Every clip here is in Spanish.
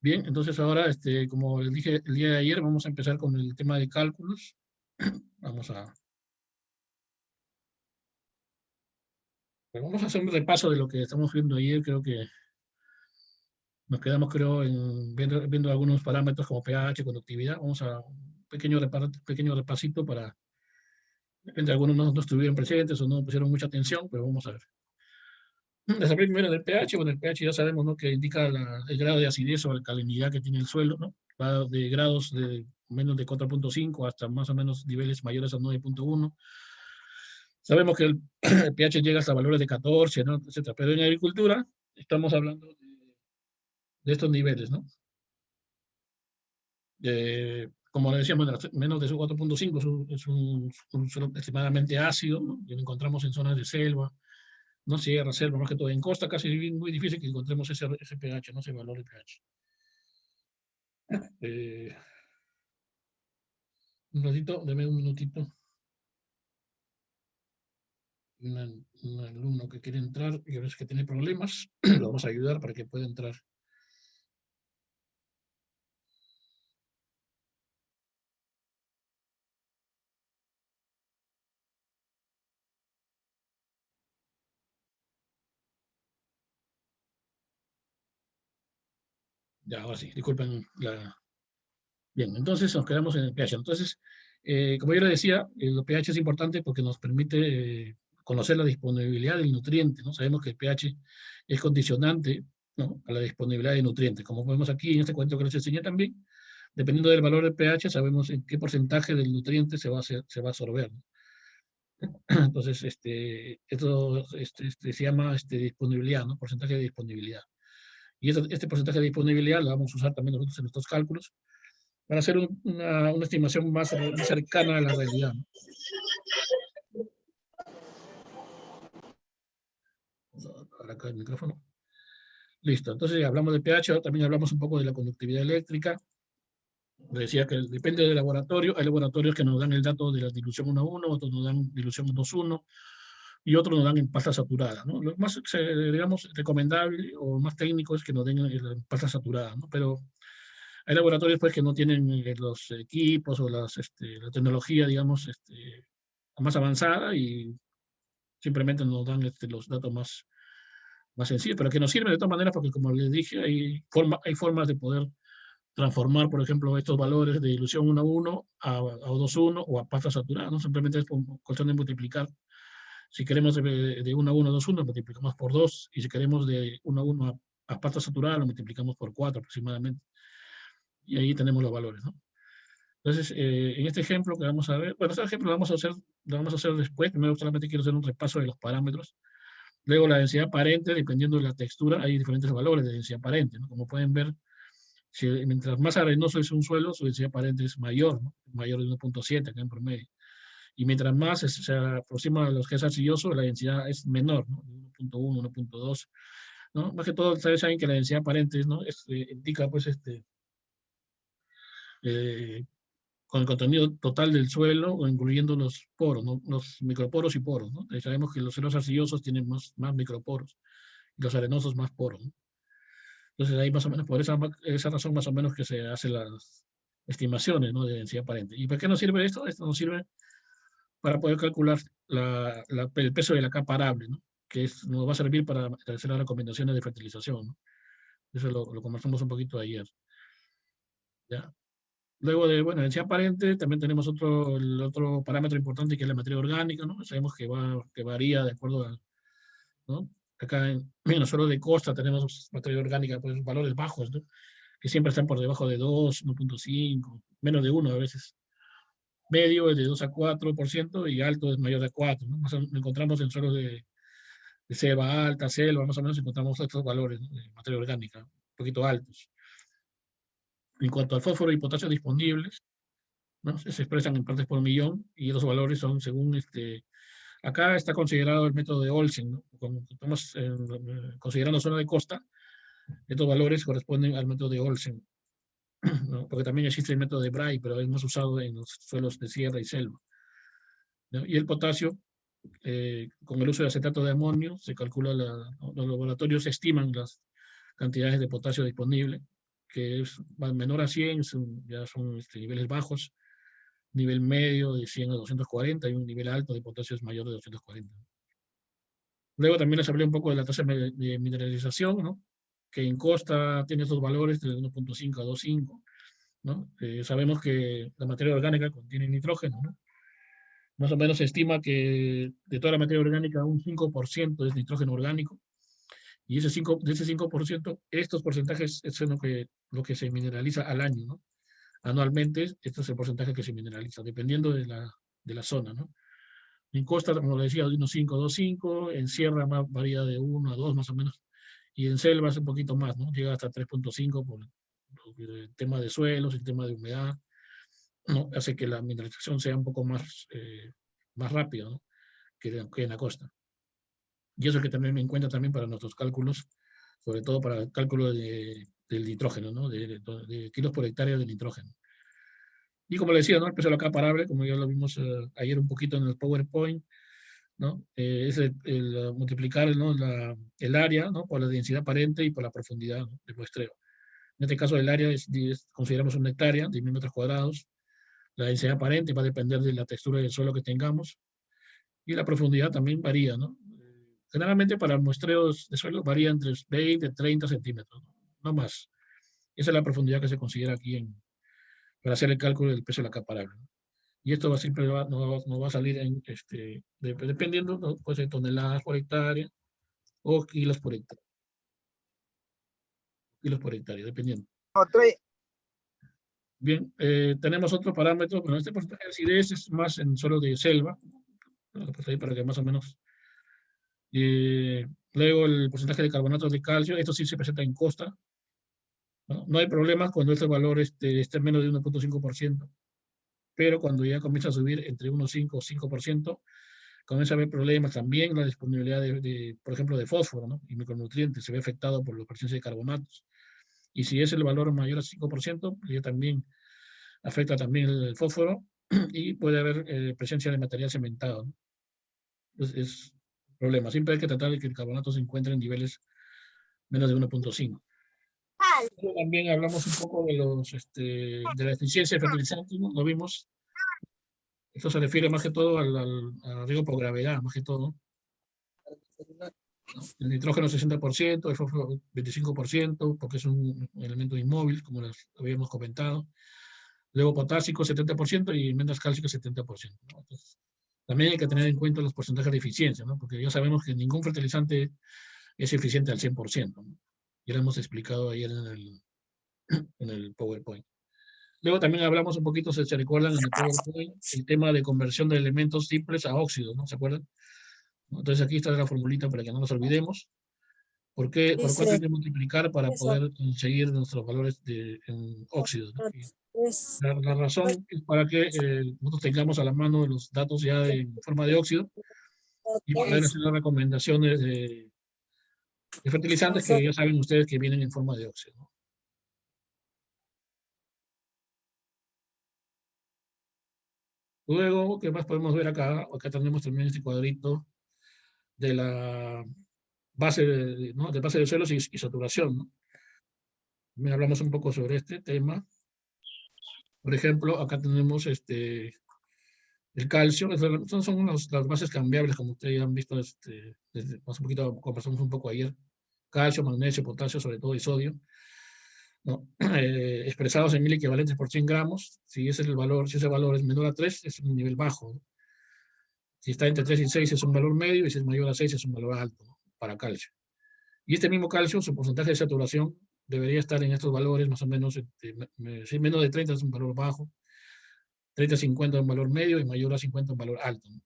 Bien, entonces ahora, como les dije el día de ayer, vamos a empezar con el tema de cálculos. Vamos a, vamos a hacer un repaso de lo que estamos viendo ayer. Creo que nos quedamos, creo, viendo algunos parámetros como pH, conductividad. Vamos a un pequeño repasito para, de repente algunos no estuvieron presentes o no pusieron mucha atención, pero vamos a ver. Les hablé primero del pH. Bueno, el pH ya sabemos, ¿no?, que indica el grado de acidez o alcalinidad que tiene el suelo, ¿no? Va de grados de menos de 4.5 hasta más o menos niveles mayores a 9.1. Sabemos que el, el pH llega hasta valores de 14, ¿no?, etcétera. Pero en agricultura estamos hablando de estos niveles, ¿no? Como le decíamos, menos de 4.5 es un suelo extremadamente ácido, ¿no?, que lo encontramos en zonas de selva, no sierra, selva, más que todo. En costa casi es muy difícil que encontremos ese pH, no, ese valor de pH. Eh, un ratito, deme un minutito. Un alumno que quiere entrar y a veces que tiene problemas, lo vamos a ayudar para que pueda entrar. Ya, ahora sí, disculpen la... Bien, entonces nos quedamos en el pH. Entonces, como yo le decía, el pH es importante porque nos permite conocer la disponibilidad del nutriente, ¿no? Sabemos que el pH es condicionante, ¿no?, a la disponibilidad de nutrientes. Como vemos aquí en este cuento que les enseñé también, dependiendo del valor del pH, sabemos en qué porcentaje del nutriente se va a absorber, ¿no? Entonces, esto se llama disponibilidad, ¿no? Porcentaje de disponibilidad. Y este porcentaje de disponibilidad lo vamos a usar también nosotros en nuestros cálculos para hacer una estimación más cercana a la realidad, ¿no? Vamos a apagar acá el micrófono. Listo, entonces ya hablamos de pH, también hablamos un poco de la conductividad eléctrica. Decía que depende del laboratorio. Hay laboratorios que nos dan el dato de la dilución 1:1, otros nos dan dilución 2:1 y otros nos dan en pasta saturada, ¿no? Lo más, digamos, recomendable o más técnico es que nos den en pasta saturada, ¿no? Pero hay laboratorios, pues, que no tienen los equipos o la tecnología, digamos, más avanzada, y simplemente nos dan los datos más sencillos, pero que nos sirven de todas maneras porque, como les dije, hay formas de poder transformar, por ejemplo, estos valores de dilución 1:1 a 2:1 o a pasta saturada, ¿no? Simplemente es cuestión de multiplicar. Si queremos de 1:1 a 2:1, multiplicamos por 2, y si queremos de 1:1 a pasta saturada, lo multiplicamos por 4 aproximadamente. Y ahí tenemos los valores, ¿no? Entonces, en este ejemplo que vamos a ver, bueno, este ejemplo lo vamos a hacer después. Primero solamente quiero hacer un repaso de los parámetros. Luego la densidad aparente, dependiendo de la textura, hay diferentes valores de densidad aparente, ¿no? Como pueden ver, mientras más arenoso es un suelo, su densidad aparente es mayor, ¿no? Mayor de 1.7 acá en promedio. Y mientras más se aproxima a los que es arcilloso, la densidad es menor, ¿no? 1.1, 1.2, ¿no? Más que todo, ustedes saben que la densidad aparente, ¿no?, indica, pues, eh, con el contenido total del suelo, o incluyendo los poros, ¿no?, los microporos y poros, ¿no? Sabemos que los suelos arcillosos tienen más microporos, y los arenosos más poros, ¿no? Entonces ahí más o menos, por esa razón más o menos que se hacen las estimaciones, ¿no?, de densidad aparente. ¿Y para qué nos sirve esto? Esto nos sirve para poder calcular el peso de la capa arable, ¿no?, que nos va a servir para hacer las recomendaciones de fertilización, ¿no? Eso lo conversamos un poquito ayer, ¿ya? Luego de, bueno, densidad aparente, también tenemos el otro parámetro importante, que es la materia orgánica, ¿no? Sabemos que varía de acuerdo a, ¿no? Acá en los suelos de costa tenemos materia orgánica, pues, valores bajos, ¿no?, que siempre están por debajo de 2, 1.5, menos de 1 a veces. Medio es de 2 a 4%, y alto es mayor de 4, ¿no? Más o menos encontramos en suelos de selva alta, selva, más o menos encontramos estos valores, ¿no?, de materia orgánica, un poquito altos. En cuanto al fósforo y potasio disponibles, ¿no?, se expresan en partes por millón, y los valores son según acá está considerado el método de Olsen, ¿no? Como estamos considerando zona de costa, estos valores corresponden al método de Olsen, ¿no? Porque también existe el método de Bray, pero es más usado en los suelos de sierra y selva, ¿no? Y el potasio, con el uso de acetato de amonio, se calcula, los laboratorios estiman las cantidades de potasio disponible, que es menor a 100, ya son niveles bajos, nivel medio de 100 a 240 y un nivel alto de potasio es mayor de 240. Luego también les hablé un poco de la tasa de mineralización, ¿no? Que en Costa tiene estos valores de 1.5 a 2.5, ¿no? Sabemos que la materia orgánica contiene nitrógeno, ¿no? Más o menos se estima que de toda la materia orgánica un 5% es nitrógeno orgánico, y de ese 5%, estos porcentajes es lo que se mineraliza al año, ¿no? Anualmente, este es el porcentaje que se mineraliza, dependiendo de la zona, ¿no? En costa, como le decía, de unos 5 a 2,5, en sierra más, varía de 1 a 2 más o menos, y en selva es un poquito más, ¿no? Llega hasta 3.5 por el tema de suelos, el tema de humedad, ¿no? Hace que la mineralización sea un poco más, más rápida, ¿no? Que en la costa. Y eso hay que tener en cuenta también para nuestros cálculos, sobre todo para el cálculo del nitrógeno, ¿no? De kilos por hectárea de nitrógeno. Y como le decía, ¿no? El peso de la capa parable, como ya lo vimos ayer un poquito en el PowerPoint, ¿no? Es multiplicar, ¿no? El área, ¿no? Por la densidad aparente y por la profundidad, ¿no? De muestreo. En este caso, el área consideramos una hectárea de 1000 metros cuadrados. La densidad aparente va a depender de la textura del suelo que tengamos. Y la profundidad también varía, ¿no? Generalmente para muestreos de suelo varía entre 20 y 30 centímetros, ¿no? No más. Esa es la profundidad que se considera aquí para hacer el cálculo del peso de la capa parable, ¿no? Y esto siempre no va a salir dependiendo, ¿no? Puede ser toneladas por hectárea o kilos por hectárea, dependiendo. Otro, Bien, tenemos otro parámetro, pero este porcentaje de acidez es más en suelo de selva, ¿no? Pues ahí para que más o menos. Luego el porcentaje de carbonatos de calcio, esto sí se presenta en costa, ¿no? No hay problemas cuando este valor esté menos de 1.5%, pero cuando ya comienza a subir entre 1.5 o 5%, comienza a haber problemas también. La disponibilidad por ejemplo, de fósforo, ¿no? Y micronutrientes se ve afectado por la presencia de carbonatos. Y si es el valor mayor a 5%, ya también afecta también el fósforo y puede haber presencia de material cementado, ¿no? Entonces, es un problema. Siempre hay que tratar de que el carbonato se encuentre en niveles menos de 1.5. También hablamos un poco de la eficiencia de fertilizantes, ¿no? Lo vimos. Esto se refiere más que todo al riego por gravedad, más que todo. El nitrógeno 60%, el fósforo 25%, porque es un elemento inmóvil, como lo habíamos comentado. Luego potásico 70% y almendras cálcicas 70%, ¿no? Entonces, también hay que tener en cuenta los porcentajes de eficiencia, ¿no? Porque ya sabemos que ningún fertilizante es eficiente al 100%, ¿no? Ya lo hemos explicado ayer en el PowerPoint. Luego también hablamos un poquito, si se recuerdan, en el PowerPoint, el tema de conversión de elementos simples a óxidos, ¿no? ¿Se acuerdan? Entonces aquí está la formulita para que no nos olvidemos. ¿Por cuánto hay que multiplicar para poder conseguir nuestros valores en óxidos, ¿no? La razón es para que nosotros tengamos a la mano los datos ya en forma de óxido y poder hacer las recomendaciones de fertilizantes que ya saben ustedes que vienen en forma de óxido, ¿no? Luego, ¿qué más podemos ver acá? Acá tenemos también este cuadrito de la base ¿no? De base de suelos y saturación, ¿no? También hablamos un poco sobre este tema. Por ejemplo, acá tenemos el calcio. Son las bases cambiables, como ustedes ya han visto, desde más un poquito, conversamos un poco ayer. Calcio, magnesio, potasio, sobre todo, y sodio, ¿no? Expresados en 1000 equivalentes por 100 gramos. Si ese valor es menor a 3, es un nivel bajo, ¿no? Si está entre 3 y 6 es un valor medio, y si es mayor a 6 es un valor alto, ¿no? Para calcio. Y este mismo calcio, su porcentaje de saturación debería estar en estos valores, más o menos, si menos de 30 es un valor bajo, 30 a 50 es un valor medio y mayor a 50 es un valor alto, ¿no?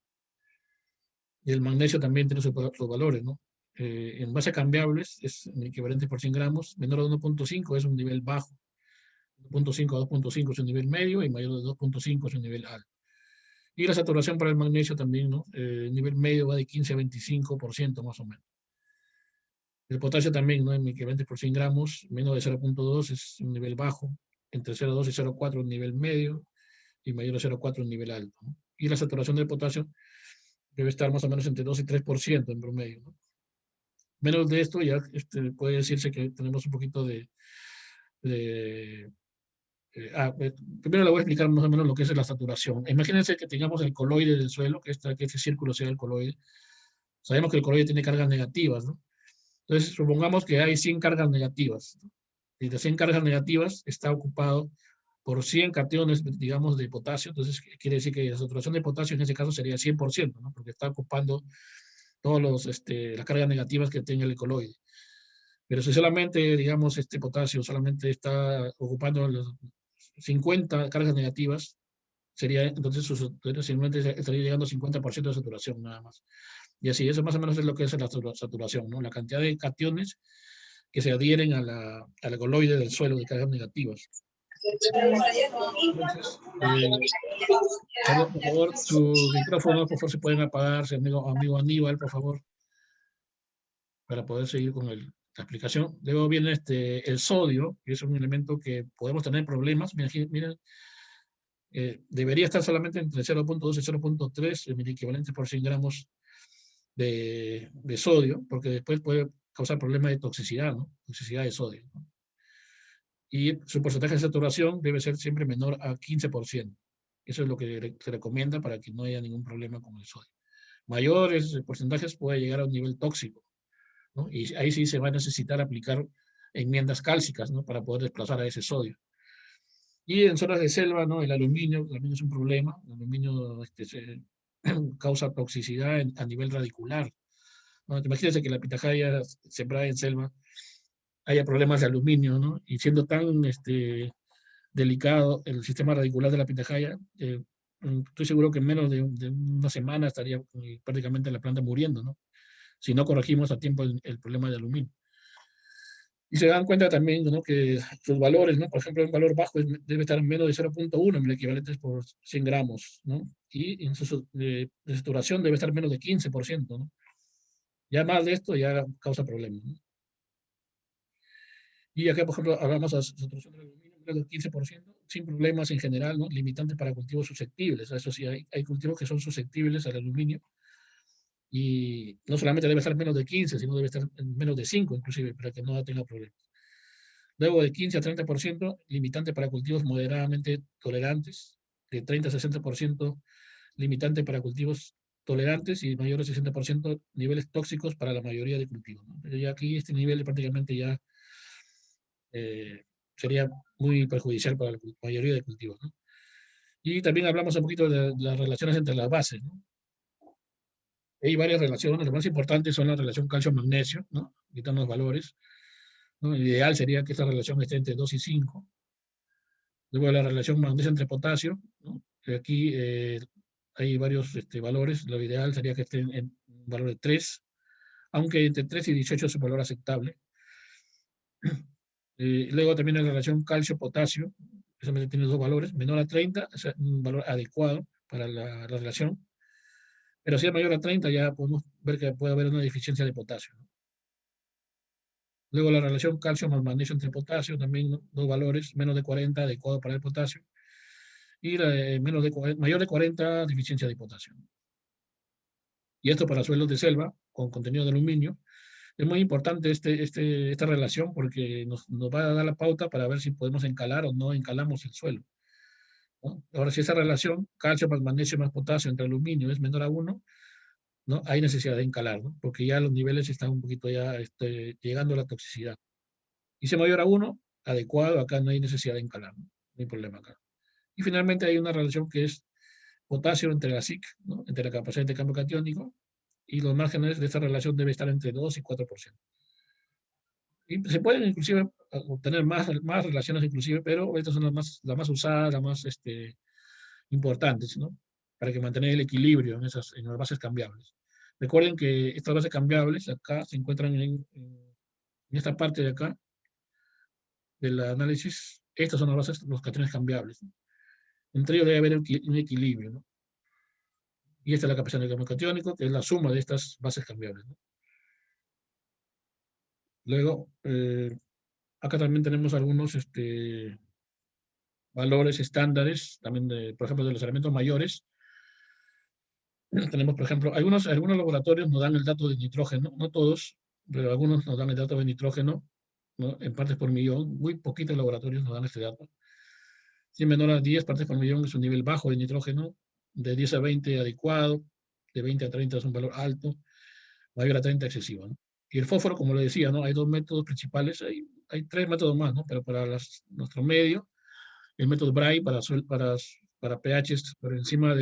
Y el magnesio también tiene sus valores, ¿no? En base cambiables es un equivalente por 100 gramos, menor a 1.5 es un nivel bajo, 1.5 a 2.5 es un nivel medio y mayor de 2.5 es un nivel alto. Y la saturación para el magnesio también, ¿no? El nivel medio va de 15 a 25% más o menos. El potasio también, ¿no? En equivalente por 100 gramos, menos de 0.2 es un nivel bajo, entre 0.2 y 0.4 un nivel medio y mayor a 0.4 un nivel alto, ¿no? Y la saturación del potasio debe estar más o menos entre 2 y 3% en promedio, ¿no? Menos de esto ya puede decirse que tenemos un poquito de primero le voy a explicar más o menos lo que es la saturación. Imagínense que tengamos el coloide del suelo, que este círculo sea el coloide. Sabemos que el coloide tiene cargas negativas, ¿no? Entonces, supongamos que hay 100 cargas negativas, ¿no? Y de 100 cargas negativas está ocupado por 100 cationes, digamos, de potasio. Entonces, quiere decir que la saturación de potasio en ese caso sería 100%, ¿no? Porque está ocupando todas las cargas negativas que tenga el coloide. Pero si solamente, digamos, este potasio solamente está ocupando las 50 cargas negativas, sería, entonces simplemente estaría llegando a 50% de saturación nada más. Y así, eso más o menos es lo que es la saturación, ¿no? La cantidad de cationes que se adhieren al coloide del suelo de cargas negativas. Entonces, por favor, su micrófono, por favor, se pueden apagar, amigo Aníbal, por favor, para poder seguir con la explicación. Luego viene el sodio, que es un elemento que podemos tener problemas. Miren, debería estar solamente entre 0.2 y 0.3 equivalente por 100 gramos de sodio, porque después puede causar problemas de toxicidad, ¿no? Toxicidad de sodio, ¿no? Y su porcentaje de saturación debe ser siempre menor a 15%. Eso es lo que se recomienda para que no haya ningún problema con el sodio. Mayores porcentajes puede llegar a un nivel tóxico, ¿no? Y ahí sí se va a necesitar aplicar enmiendas cálcicas, ¿no? Para poder desplazar a ese sodio. Y en zonas de selva, ¿no? El aluminio también es un problema. El aluminio causa toxicidad a nivel radicular, ¿no? Imagínense que la pitahaya sembrada en selva haya problemas de aluminio, ¿no? Y siendo tan delicado el sistema radicular de la pitahaya, estoy seguro que en menos de una semana estaría prácticamente la planta muriendo, ¿no? Si no corregimos a tiempo el problema de aluminio. Y se dan cuenta también, ¿no? Que sus valores, ¿no? Por ejemplo, un valor bajo debe estar en menos de 0.1 en el equivalente por 100 gramos, ¿no? Y en su saturación debe estar menos de 15%, ¿no? Ya más de esto ya causa problemas, ¿no? Y acá, por ejemplo, hablamos de saturación del aluminio, menos del 15%, sin problemas en general, ¿no? Limitante para cultivos susceptibles. Eso sí, hay cultivos que son susceptibles al aluminio y no solamente debe estar menos de 15, sino debe estar en menos de 5 inclusive, para que no tenga problemas. Luego de 15 a 30%, limitante para cultivos moderadamente tolerantes, de 30 a 60%, limitante para cultivos tolerantes y mayor de 60% niveles tóxicos para la mayoría de cultivos, ¿no? Pero ya aquí este nivel prácticamente ya sería muy perjudicial para la mayoría de cultivos, ¿no? Y también hablamos un poquito de las relaciones entre las bases, ¿no? Hay varias relaciones, las más importantes son la relación calcio-magnesio, ¿no? Aquí están los valores, ¿no? El ideal sería que esta relación esté entre 2 y 5. Luego la relación magnesio entre potasio, ¿no? Aquí hay varios valores, lo ideal sería que esté en un valor de 3, aunque entre 3 y 18 es un valor aceptable. Luego también la relación calcio-potasio, eso tiene dos valores, menor a 30, es un valor adecuado para la relación, pero si es mayor a 30 ya podemos ver que puede haber una deficiencia de potasio, ¿no? Luego la relación calcio más magnesio entre potasio, también, ¿no? Dos valores, menos de 40, adecuado para el potasio, y mayor de 40, deficiencia de potasio. Y esto para suelos de selva con contenido de aluminio. Es muy importante esta relación porque nos va a dar la pauta para ver si podemos encalar o no encalamos el suelo, ¿no? Ahora, si esa relación calcio más magnesio más potasio entre aluminio es menor a 1, ¿no? Hay necesidad de encalar, ¿no? Porque ya los niveles están un poquito ya llegando a la toxicidad. Y si es mayor a 1, adecuado, acá no hay necesidad de encalar, ¿no? No hay problema acá. Y finalmente hay una relación que es potasio entre la SIC, ¿no? Entre la capacidad de cambio catiónico, y los márgenes de esta relación debe estar entre 2 y 4%. Y se pueden inclusive obtener más relaciones inclusive, pero estas son las más usadas, las más importantes, ¿no? Para que mantener el equilibrio en las bases cambiables. Recuerden que estas bases cambiables acá se encuentran en esta parte de acá del análisis. Estas son las bases, los cationes cambiables, ¿no? Entre ellos debe haber un equilibrio, ¿no? Y esta es la capacidad de cambio catiónico, que es la suma de estas bases cambiables, ¿no? Luego, acá también tenemos algunos valores estándares, también por ejemplo, de los elementos mayores. Tenemos, por ejemplo, algunos laboratorios nos dan el dato de nitrógeno, no todos, pero algunos nos dan el dato de nitrógeno ¿no? En partes por millón, muy poquitos laboratorios nos dan este dato. Si menor a 10 partes por millón es un nivel bajo de nitrógeno, de 10 a 20 adecuado, de 20 a 30 es un valor alto, mayor a 30 excesivo, ¿no? Y el fósforo, como le decía, ¿no? Hay dos métodos principales, hay tres métodos más, ¿no? Pero para nuestro medio, el método Bray para pHs por encima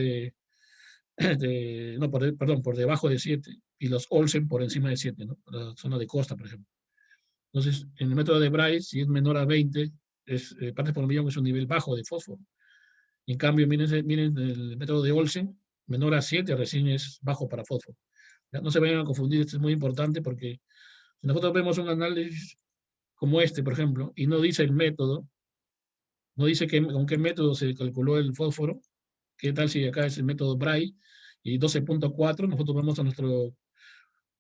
no, perdón, por debajo de 7, y los Olsen por encima de 7, ¿no? Para la zona de costa, por ejemplo. Entonces, en el método de Bray, si es menor a 20, partes por millón es un nivel bajo de fósforo. En cambio, miren el método de Olsen, menor a 7 recién es bajo para fósforo. ¿Ya? No se vayan a confundir, esto es muy importante porque si nosotros vemos un análisis como este, por ejemplo, y no dice el método, no dice con qué método se calculó el fósforo, qué tal si acá es el método Bray y 12.4, nosotros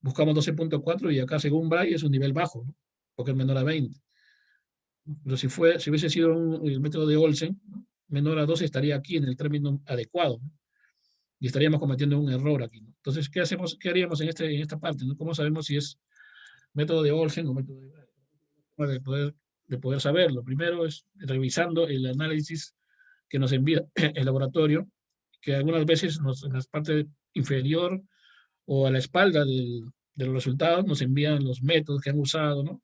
buscamos 12.4 y acá según Bray es un nivel bajo, ¿no? Porque es menor a 20. Pero si hubiese sido el método de Olsen, ¿no? Menor a 12 estaría aquí en el término adecuado, ¿no? Y estaríamos cometiendo un error aquí, ¿no? Entonces, ¿qué haríamos en esta parte, ¿no? ¿Cómo sabemos si es método de Olsen o método de poder saberlo? Primero es revisando el análisis que nos envía el laboratorio, que algunas veces en la parte inferior o a la espalda de los resultados nos envían los métodos que han usado, ¿no?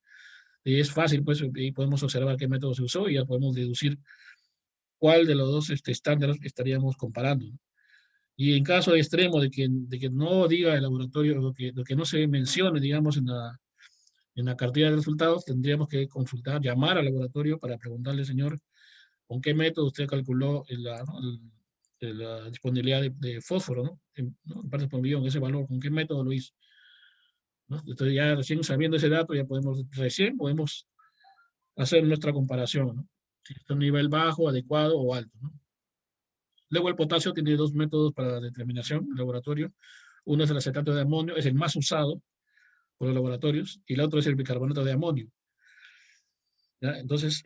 Y es fácil, pues, y podemos observar qué método se usó y ya podemos deducir cuál de los dos estándares estaríamos comparando, ¿no? Y en caso de extremo de que no diga el laboratorio, lo que no se mencione, digamos, en la cartilla de resultados, tendríamos que consultar, llamar al laboratorio para preguntarle, señor, ¿con qué método usted calculó la disponibilidad de fósforo, ¿no? En partes por millón, ese valor, ¿con qué método lo hizo? ¿No? Entonces ya recién sabiendo ese dato, recién podemos hacer nuestra comparación, ¿no? Si es un nivel bajo, adecuado o alto, ¿no? Luego el potasio tiene dos métodos para la determinación en laboratorio. Uno es el acetato de amonio, es el más usado por los laboratorios, y el otro es el bicarbonato de amonio. ¿Ya? Entonces,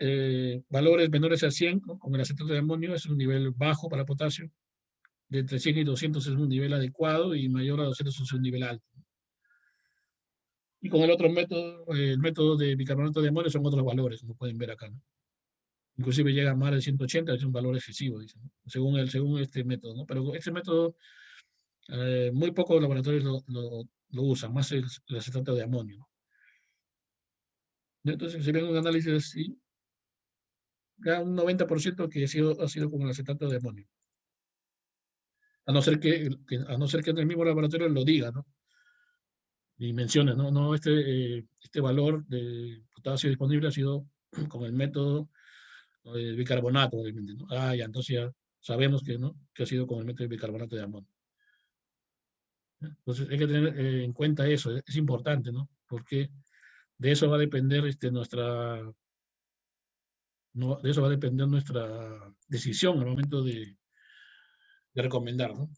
valores menores a 100, ¿no? Con el acetato de amonio es un nivel bajo para potasio, de entre 100 y 200 es un nivel adecuado y mayor a 200 es un nivel alto. Y con el otro método, el método de bicarbonato de amonio son otros valores, como pueden ver acá, ¿no? Inclusive llega a más de 180, es un valor excesivo, dicen, ¿no? Según este método, ¿no? Pero este método, muy pocos laboratorios lo usan, más el acetato de amonio, ¿no? Entonces, si ven un análisis así, ya un 90% que ha sido con el acetato de amonio. A no ser que en el mismo laboratorio lo diga, ¿no? Y mencione, ¿no? No, este valor de potasio disponible ha sido con el método de bicarbonato, obviamente, ¿no? Ah, ya, entonces ya sabemos que, ¿no? Que ha sido con el método de bicarbonato de amonio. Entonces hay que tener en cuenta eso, es importante, ¿no? Porque de eso va a depender de eso va a depender nuestra decisión al momento de recomendar, ¿no?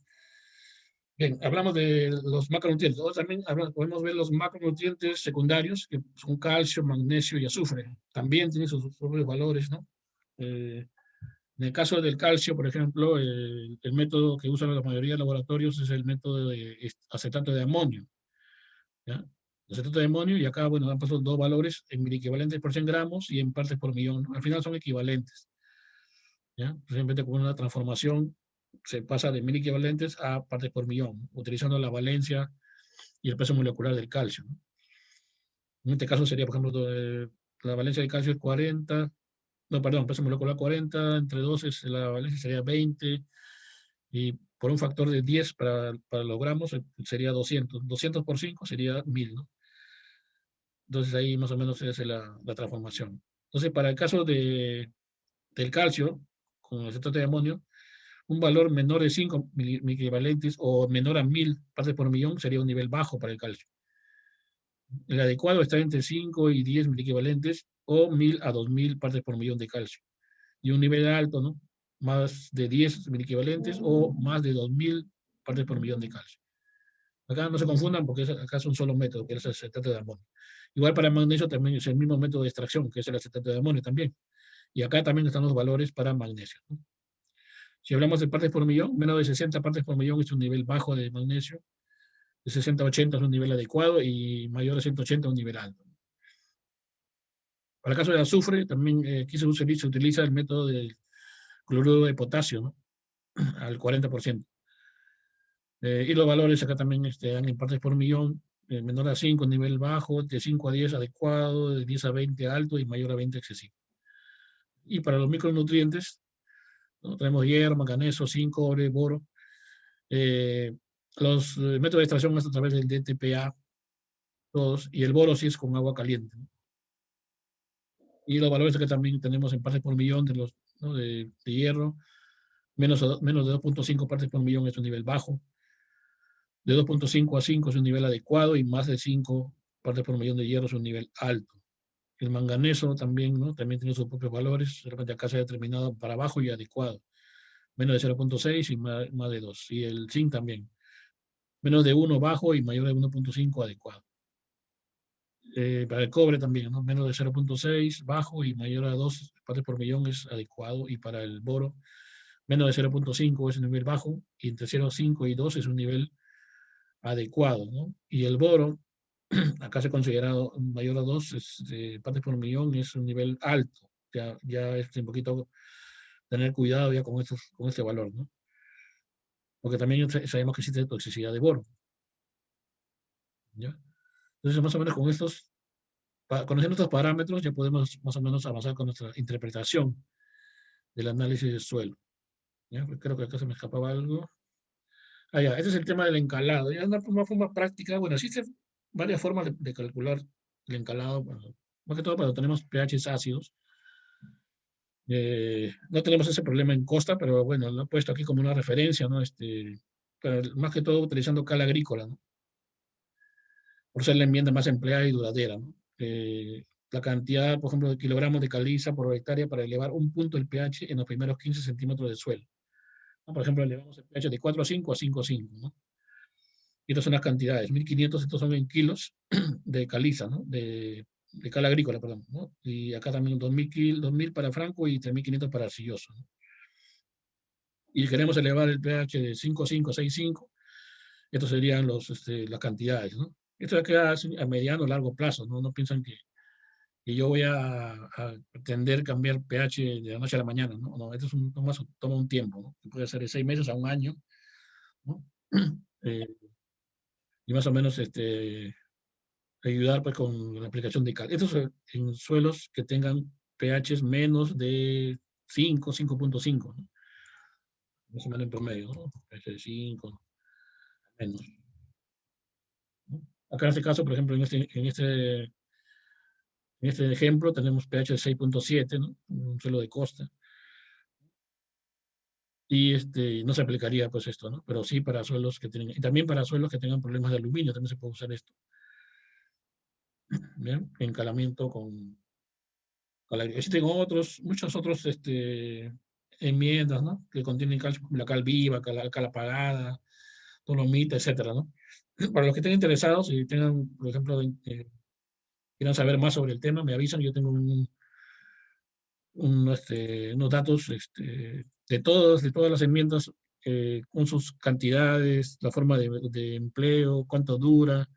Bien, hablamos de los macronutrientes. Ahora también podemos ver los macronutrientes secundarios, que son calcio, magnesio y azufre. También tienen sus propios valores, ¿no? Eh, en el caso del calcio, por ejemplo, el método que usan la mayoría de laboratorios es el método de acetato de amonio, ¿ya? Acetato de amonio, y acá, bueno, han puesto dos valores en equivalentes por 100 gramos y en partes por millón, ¿no? Al final son equivalentes, ¿ya? Simplemente con una transformación se pasa de equivalentes a partes por millón, utilizando la valencia y el peso molecular del calcio, ¿no? En este caso sería, por ejemplo, la valencia de calcio es 40, no, perdón, peso molecular 40, entre 2 la valencia sería 20, y por un factor de 10 para los gramos sería 200. 200 por 5 sería 1000, ¿no? Entonces ahí más o menos se hace la transformación. Entonces, para el caso del calcio, con el acetato de amonio, un valor menor de 5 equivalentes o menor a 1000 partes por millón sería un nivel bajo para el calcio. El adecuado está entre 5 y 10 equivalentes o 1000 a 2000 partes por millón de calcio. Y un nivel alto, ¿no? Más de 10 equivalentes o más de 2000 partes por millón de calcio. Acá no se confundan porque acá es un solo método, que es el acetato de amonio. Igual para el magnesio también es el mismo método de extracción, que es el acetato de amonio también. Y acá también están los valores para magnesio, ¿no? Si hablamos de partes por millón, menos de 60 partes por millón es un nivel bajo de magnesio, de 60 a 80 es un nivel adecuado y mayor de 180 es un nivel alto. Para el caso de azufre, también aquí se utiliza el método del cloruro de potasio, ¿no? Al 40%. Y los valores acá también dan en partes por millón, menor a 5, nivel bajo, de 5 a 10 adecuado, de 10 a 20 alto y mayor a 20 excesivo. Y para los micronutrientes, ¿no? Tenemos hierro, manganeso, zinc, cobre, boro. Los métodos de extracción es a través del DTPA, todos, y el boro sí es con agua caliente, ¿no? Y los valores que también tenemos en partes por millón de, los, ¿no? de hierro, menos de 2.5 partes por millón es un nivel bajo, de 2.5 a 5 es un nivel adecuado y más de 5 partes por millón de hierro es un nivel alto. El manganeso también, ¿no? También tiene sus propios valores, de repente acá se ha determinado para bajo y adecuado, menos de 0.6 y más de 2. Y el zinc también, menos de 1 bajo y mayor de 1.5 adecuado. Para el cobre también, ¿no? Menos de 0.6 bajo y mayor a 2 partes por millón es adecuado. Y para el boro, menos de 0.5 es un nivel bajo y entre 0.5 y 2 es un nivel adecuado, ¿no? Y el boro, acá se ha considerado mayor a 2 partes por millón, es un nivel alto. Ya es un poquito tener cuidado ya con este valor, ¿no? Porque también sabemos que existe toxicidad de boro, ¿ya? Entonces, más o menos con conociendo estos parámetros, ya podemos más o menos avanzar con nuestra interpretación del análisis del suelo, ¿ya? Creo que acá se me escapaba algo. Ah, ya, este es el tema del encalado. Ya una forma práctica, bueno, existen varias formas de calcular el encalado, bueno, más que todo cuando tenemos pHs ácidos. No tenemos ese problema en costa, pero bueno, lo he puesto aquí como una referencia, ¿no? Más que todo utilizando cal agrícola, ¿no? Por ser la enmienda más empleada y duradera, ¿no? La cantidad, por ejemplo, de kilogramos de caliza por hectárea para elevar un punto del pH en los primeros 15 centímetros de suelo, ¿no? Por ejemplo, elevamos el pH de 4 a 5 a 5 a 5, ¿no? Y estas son las cantidades, 1500, estos son en kilos de caliza, ¿no? De cal agrícola, perdón, ¿no? Y acá también 2000 para franco y 3500 para arcilloso, ¿no? Y queremos elevar el pH de 5,5 a 6,5, estos serían las cantidades, ¿no? Esto queda a mediano o largo plazo, ¿no? No piensan que yo voy a pretender cambiar pH de la noche a la mañana, ¿no? No, esto toma un tiempo, ¿no? Que puede ser de 6 meses a un año, ¿no? Eh, y más o menos ayudar pues, con la aplicación de cal. Estos en suelos que tengan pHs menos de 5, 5.5, ¿no? Más o menos en promedio, ¿no? pH de 5, menos, ¿no? Acá en este caso, por ejemplo, en este ejemplo tenemos pH de 6.7, ¿no? Un suelo de costa. Y no se aplicaría pues esto, ¿no? Pero sí para suelos que tienen, y también para suelos que tengan problemas de aluminio, también se puede usar esto. ¿Bien? Encalamiento existen muchos otros enmiendas, ¿no? Que contienen calcio, como la cal viva, cal apagada, dolomita, etcétera, ¿no? Para los que estén interesados y tengan, por ejemplo, quieran saber más sobre el tema, me avisan. Yo tengo unos datos de todas las enmiendas, con sus cantidades, la forma de empleo, cuánto dura,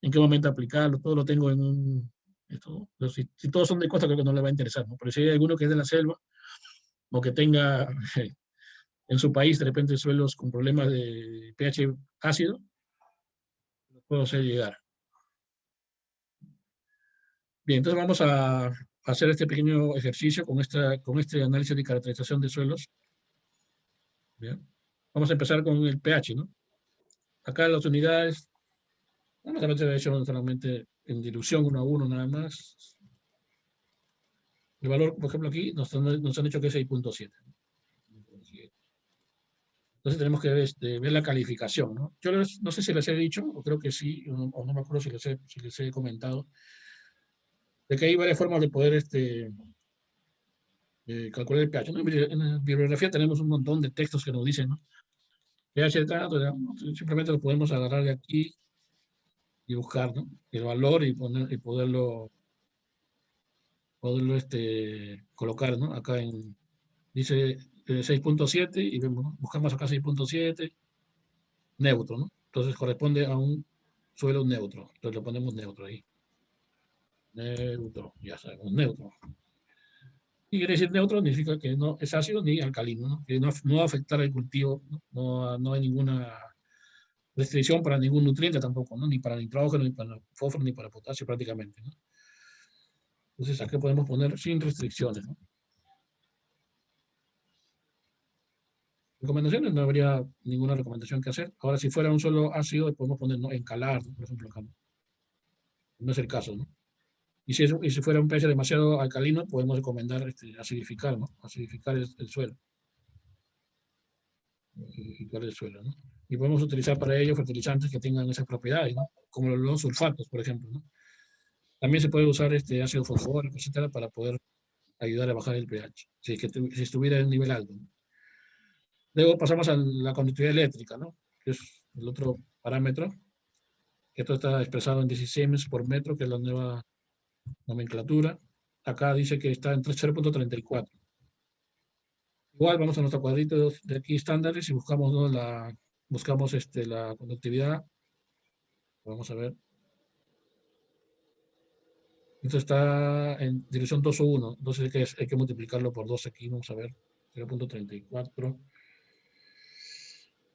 en qué momento aplicarlo, todo lo tengo en pero si todos son de costa, creo que no le va a interesar, ¿no? Pero si hay alguno que es de la selva o que tenga en su país de repente suelos con problemas de pH ácido, los puedo hacer llegar. Bien, entonces vamos a hacer este pequeño ejercicio con este análisis de caracterización de suelos. Bien. Vamos a empezar con el pH, ¿no? Acá las unidades, vamos a meter hecho solamente en dilución 1 a 1 nada más. El valor, por ejemplo, aquí nos han dicho que es 6.7. Entonces tenemos que ver la calificación, ¿no? Yo no sé si les he dicho, o creo que sí, o no me acuerdo si les he comentado, de que hay varias formas de poder calcular el pH, ¿no? En la bibliografía tenemos un montón de textos que nos dicen, ¿no? pH de tanto, simplemente lo podemos agarrar de aquí y buscar, ¿no? El valor y poderlo colocar, ¿no? Acá dice 6.7 y vemos, ¿no? Buscamos acá 6.7, neutro, ¿no? Entonces corresponde a un suelo neutro, entonces le ponemos neutro ahí. Neutro, ya sabemos, neutro. Y quiere decir neutro significa que no es ácido ni alcalino, ¿no? Que no va a afectar al cultivo, ¿no? No hay ninguna restricción para ningún nutriente tampoco, ¿no? Ni para nitrógeno, ni para fósforo, ni para potasio prácticamente, ¿no? Entonces aquí podemos poner sin restricciones, ¿no? Recomendaciones, no habría ninguna recomendación que hacer. Ahora, si fuera un solo ácido, podemos poner, ¿no? Encalar, ¿no? Por ejemplo, acá, ¿no? No es el caso, ¿no? Y si fuera un pH demasiado alcalino, podemos recomendar acidificar, ¿no? Acidificar el suelo. Acidificar el suelo, ¿no? Y podemos utilizar para ello fertilizantes que tengan esas propiedades, ¿no? Como los sulfatos, por ejemplo, ¿no? También se puede usar ácido fosfórico, etcétera, para poder ayudar a bajar el pH, si estuviera en nivel alto, ¿no? Luego pasamos a la conductividad eléctrica, ¿no? Que es el otro parámetro, que esto está expresado en 16 Siemens por metro, que es la nueva nomenclatura. Acá dice que está en 0.34. Igual vamos a nuestro cuadrito de aquí estándares y buscamos, ¿no? Buscamos la conductividad. Vamos a ver. Esto está en dirección 2 o 1. Entonces hay que multiplicarlo por 2 aquí. Vamos a ver. 0.34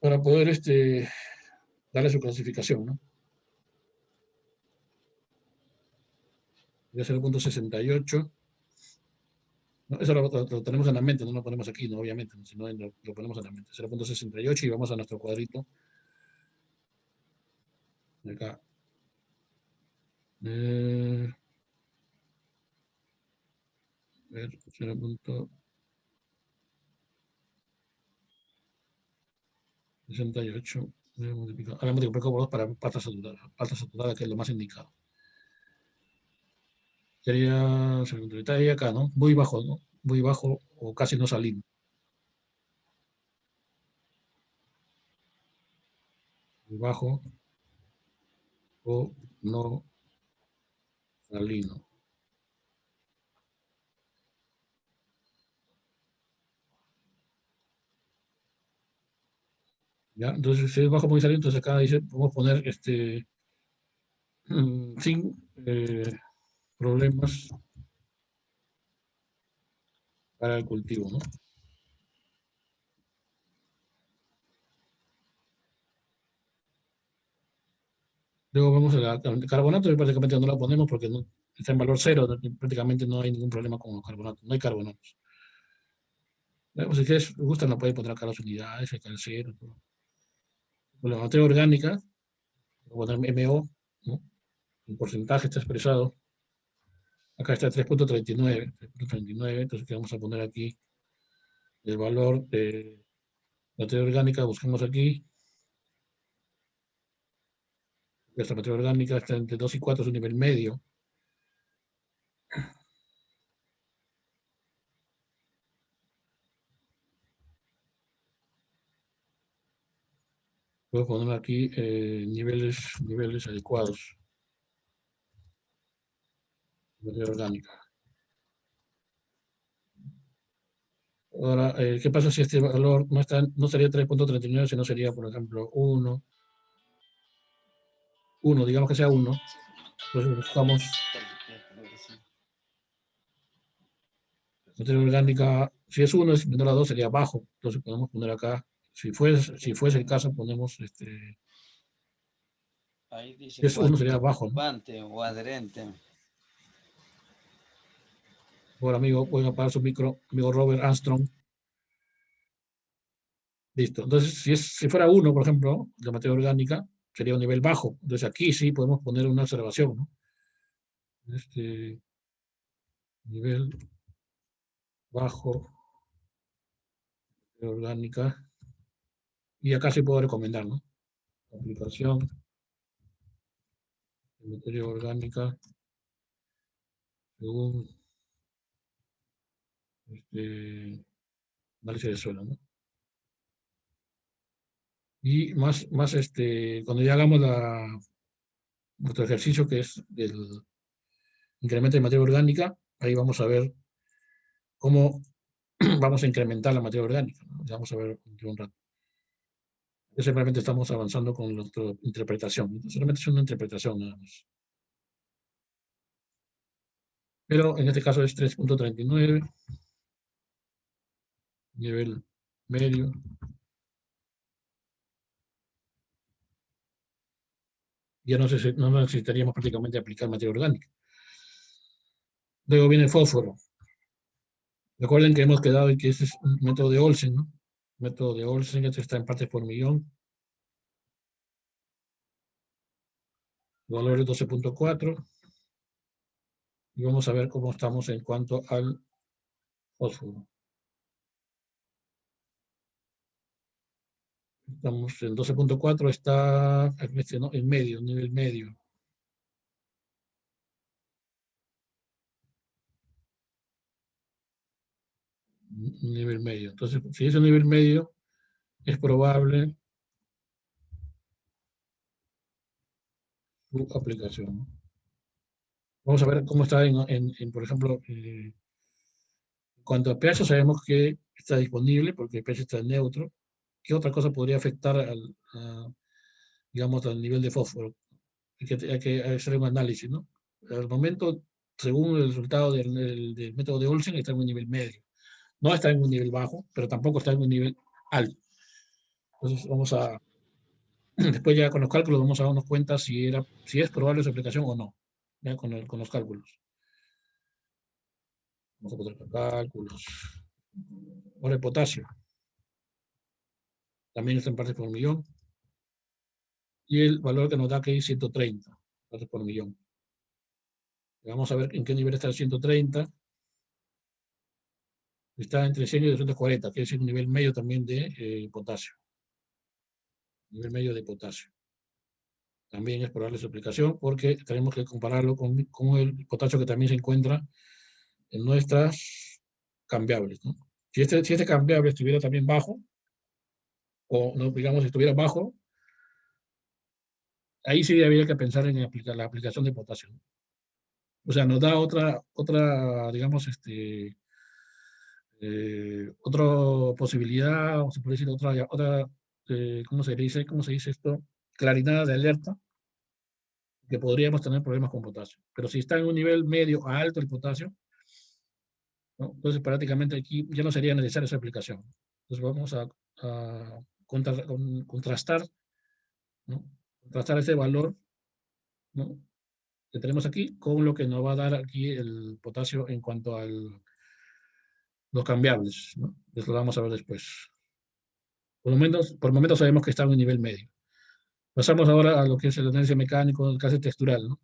para poder darle su clasificación, ¿no? Voy 0.68. No, eso lo tenemos en la mente, no lo ponemos aquí, no, obviamente, sino lo ponemos en la mente. 0.68 y vamos a nuestro cuadrito. Acá. Eh, ver, 0.68. Ahora multiplico por 2 para pasta saturada, que es lo más indicado. Sería, está ahí acá, ¿no? Muy bajo, ¿no? Muy bajo o casi no salino. Muy bajo o no salino. ¿Ya? Entonces, si es bajo muy salino, entonces acá dice, podemos poner sin problemas para el cultivo, ¿no? Luego vamos al carbonato, y prácticamente no lo ponemos porque no, está en valor cero, prácticamente no hay ningún problema con los carbonatos, no hay carbonatos. Luego, si ustedes gustan, lo pueden poner acá las unidades, acá el cero, todo. Con la materia orgánica, poner MO, ¿no? El porcentaje está expresado. Acá está 3.39, 3.39, entonces ¿qué vamos a poner aquí? El valor de materia orgánica, buscamos aquí. Esta materia orgánica está entre 2 y 4, es un nivel medio. Puedo poner aquí niveles adecuados. Materia orgánica. Ahora, ¿qué pasa si este valor no sería 3.39, sino sería, por ejemplo, 1, digamos que sea 1? Entonces buscamos materia orgánica, si es 1, es menor a 2, sería bajo. Entonces podemos poner acá, si fuese el caso, ponemos, Ahí dice si es 1 sería bajo, ¿no? coadyuvante o adherente. Ahora, amigo, pueden apagar su micro, amigo Robert Armstrong. Listo. Entonces, si fuera 1, por ejemplo, la materia orgánica, sería un nivel bajo. Entonces aquí sí podemos poner una observación, ¿no? Nivel bajo orgánica. Y acá sí puedo recomendar, ¿no? Aplicación de materia orgánica según análisis de suelo, ¿no? Y cuando ya hagamos nuestro ejercicio, que es el incremento de materia orgánica, ahí vamos a ver cómo vamos a incrementar la materia orgánica, ¿no? Ya vamos a ver en un rato. Simplemente estamos avanzando con nuestra interpretación, ¿no? Solamente es una interpretación nada más. pero en este caso es 3.39, nivel medio. Ya no necesitaríamos prácticamente aplicar materia orgánica. Luego viene el fósforo. Recuerden que hemos quedado en que este es un método de Olsen, ¿no? Método de Olsen, este está en partes por millón. El valor es 12.4. Y vamos a ver cómo estamos en cuanto al fósforo. Estamos en 12.4, está en medio, nivel medio. Nivel medio. Entonces, si es un nivel medio, es probable su aplicación. Vamos a ver cómo está por ejemplo, en cuanto a pH, sabemos que está disponible porque el pH está neutro. ¿Qué otra cosa podría afectar digamos, al nivel de fósforo? Hay que hacer un análisis, ¿no? Al momento, según el resultado del método de Olsen, está en un nivel medio. No está en un nivel bajo, pero tampoco está en un nivel alto. Entonces, después ya con los cálculos vamos a darnos cuenta si es probable su aplicación o no, ya con los cálculos. Vamos a poner cálculos. Ahora el potasio, también está en partes por millón. Y el valor que nos da que es 130 partes por millón. Vamos a ver en qué nivel está el 130. Está entre 100 y 240, que es un nivel medio también de potasio. Nivel medio de potasio. También es probable su aplicación porque tenemos que compararlo con el potasio que también se encuentra en nuestras cambiables, ¿no? Si este cambiable estuviera también bajo, o no, digamos, estuviera bajo, ahí sí habría que pensar en aplicar la aplicación de potasio, ¿no? O sea, nos da otra digamos, otra posibilidad, o se puede decir otra ¿cómo se dice esto? Claridad de alerta, que podríamos tener problemas con potasio. Pero si está en un nivel medio a alto el potasio, ¿no? Entonces prácticamente aquí ya no sería necesaria esa aplicación. Entonces vamos a contrastar, ¿no? Contrastar ese valor, ¿no? Que tenemos aquí con lo que nos va a dar aquí el potasio en cuanto a los cambiables, ¿no? Eso lo vamos a ver después. Por momentos sabemos que está en un nivel medio. Pasamos ahora a lo que es el análisis mecánico, el caso textural, ¿no?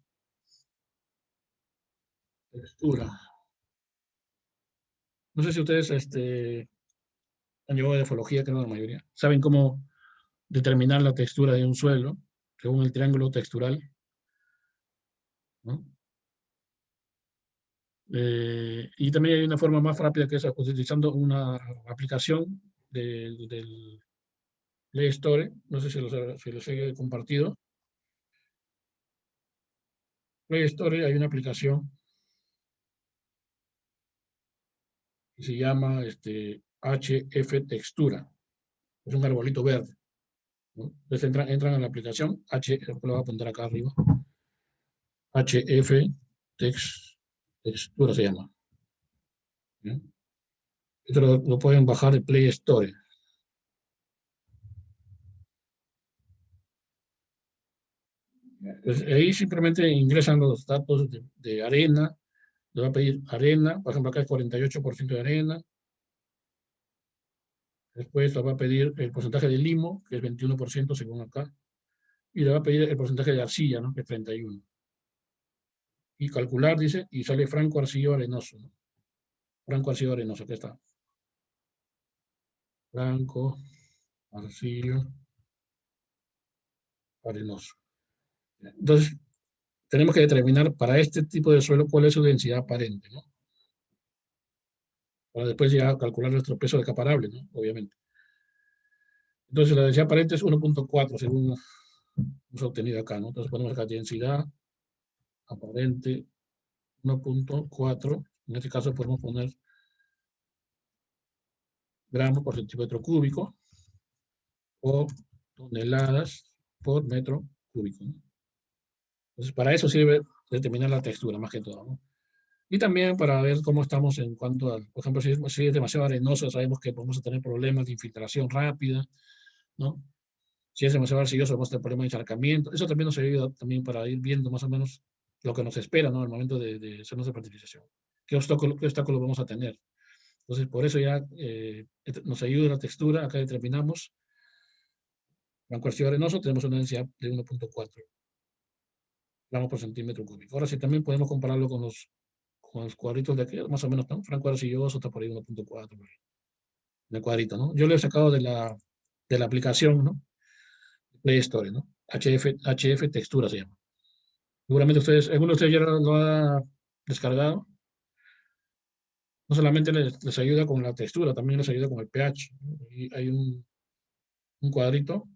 Textura. No sé si ustedes han llevado de efología, creo la mayoría. Saben cómo determinar la textura de un suelo según el triángulo textural, ¿no? Y también hay una forma más rápida que es utilizando una aplicación del Play Store. No sé si los he compartido. Play Store hay una aplicación que se llama HF Textura. Es un arbolito verde, ¿no? Entonces entran a la aplicación, lo voy a apuntar acá arriba, HF Textura se llama, ¿no? Esto lo pueden bajar de Play Store. Pues ahí simplemente ingresan los datos de arena, le va a pedir arena, por ejemplo acá es 48% de arena, después le va a pedir el porcentaje de limo, que es 21% según acá, y le va a pedir el porcentaje de arcilla, ¿no? Que es 31%. Y calcular, dice, y sale franco arcillo arenoso, ¿no? Franco arcillo arenoso, aquí está. Franco arcillo arenoso. Entonces, tenemos que determinar para este tipo de suelo cuál es su densidad aparente, ¿no? Para después ya calcular nuestro peso de caparable, ¿no? Obviamente. Entonces, la densidad aparente es 1.4, según hemos obtenido acá, ¿no? Entonces, ponemos acá densidad aparente 1.4. En este caso, podemos poner gramos por centímetro cúbico o toneladas por metro cúbico, ¿no? Entonces, para eso sirve determinar la textura, más que todo, ¿no? Y también para ver cómo estamos en cuanto a, por ejemplo, si es demasiado arenoso, sabemos que vamos a tener problemas de infiltración rápida, ¿no? Si es demasiado arcilloso, vamos a tener problemas de encharcamiento. Eso también nos ayuda también para ir viendo más o menos lo que nos espera, ¿no? Al momento de hacer nuestra fertilización. Qué obstáculos vamos a tener? Entonces, por eso ya nos ayuda la textura. Acá determinamos blanco arcillo arenoso, tenemos una densidad de 1.4 gramos por centímetro cúbico. Ahora sí, también podemos compararlo con los cuadritos de aquí, más o menos, ¿no? Franco arcilloso está por ahí 1.4, en el cuadrito, ¿no? Yo lo he sacado de la aplicación, ¿no? Play Store, ¿no? HF Textura se llama. Seguramente ustedes, alguno de ustedes ya lo ha descargado. No solamente les ayuda con la textura, también les ayuda con el pH, ¿no? Y hay un cuadrito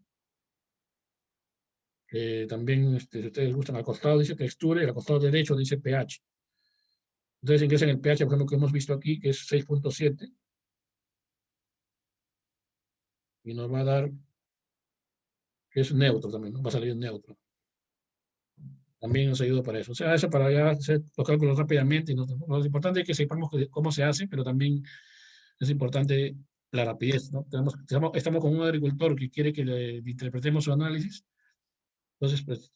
que también, si ustedes gustan, al costado dice textura y al costado derecho dice pH. Entonces ingresan el pH, por ejemplo, que hemos visto aquí, que es 6.7, y nos va a dar que es neutro también, ¿no? Va a salir neutro. También nos ayuda para eso. O sea, eso para ya hacer los cálculos rápidamente. Y lo importante es que sepamos cómo se hace, pero también es importante la rapidez, ¿no? Estamos con un agricultor que quiere que le interpretemos su análisis, entonces, pues,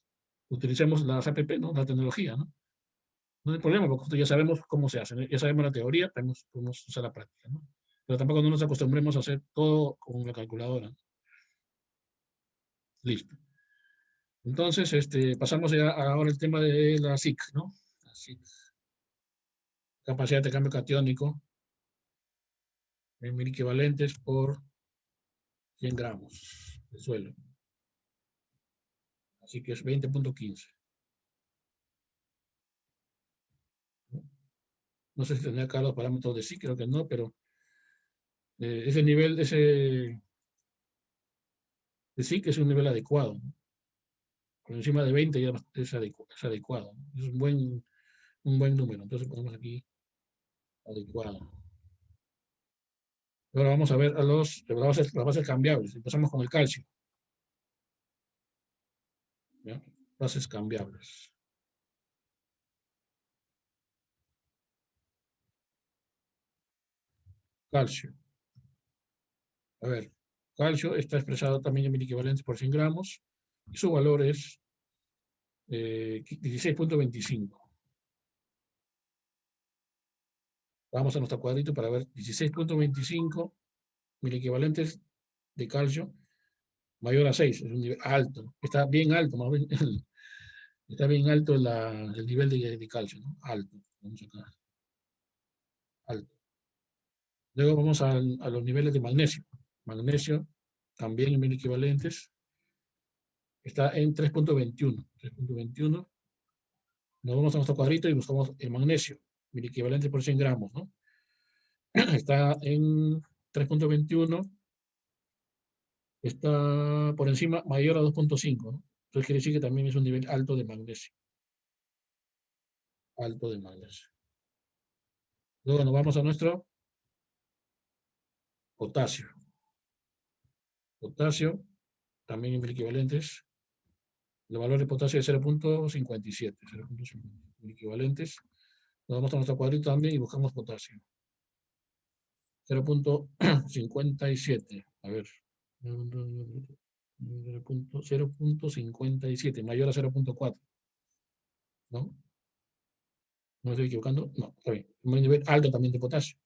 utilicemos las APP, ¿no? La tecnología, ¿no? No hay problema, porque ya sabemos cómo se hace, ¿no? Ya sabemos la teoría, podemos usar la práctica, ¿no? Pero tampoco no nos acostumbremos a hacer todo con la calculadora, ¿no? Listo. Entonces, pasamos ya ahora al tema de la SIC, ¿no? La SIC, capacidad de cambio catiónico en mil equivalentes por 100 gramos de suelo. Así que es 20.15. No sé si tendrá acá los parámetros de SIC, creo que no, pero ese nivel, ese de SIC es un nivel adecuado, ¿no? Por encima de 20 ya es adecuado, ¿no? Es un buen número. Entonces ponemos aquí adecuado. Ahora vamos a ver a las bases cambiables. Empezamos con el calcio, ¿ya? Bases cambiables. Calcio. A ver, calcio está expresado también en mil equivalentes por 100 gramos y su valor es 16.25. Vamos a nuestro cuadrito para ver 16.25 mil equivalentes de calcio mayor a 6. Es un nivel alto. Está bien alto, más bien, está bien alto el nivel de calcio, ¿no? Alto. Vamos acá. Alto. Luego vamos a los niveles de magnesio. Magnesio, también en mil equivalentes, está en 3.21. 3.21. Nos vamos a nuestro cuadrito y buscamos el magnesio, mil equivalentes por 100 gramos, ¿no? Está en 3.21, está por encima, mayor a 2.5, ¿no? Entonces quiere decir que también es un nivel alto de magnesio. Alto de magnesio. Luego nos vamos a nuestro potasio. Potasio, también en mil equivalentes. El valor de potasio es 0.57. 0.50 mil equivalentes. Nos vamos a nuestro cuadrito también y buscamos potasio. 0.57. A ver. 0.57, mayor a 0.4. ¿No? ¿No me estoy equivocando? No, está bien. Un nivel alto también de potasio.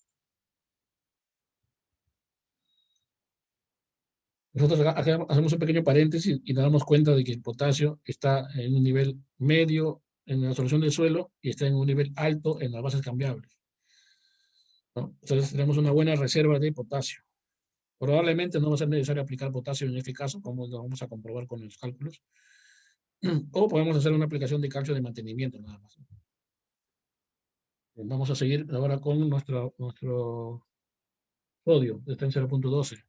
Nosotros acá hacemos un pequeño paréntesis y nos damos cuenta de que el potasio está en un nivel medio en la solución del suelo y está en un nivel alto en las bases cambiables, ¿no? Entonces tenemos una buena reserva de potasio. Probablemente no va a ser necesario aplicar potasio en este caso, como lo vamos a comprobar con los cálculos, o podemos hacer una aplicación de calcio de mantenimiento nada más. Vamos a seguir ahora con nuestro sodio, está en 0.12.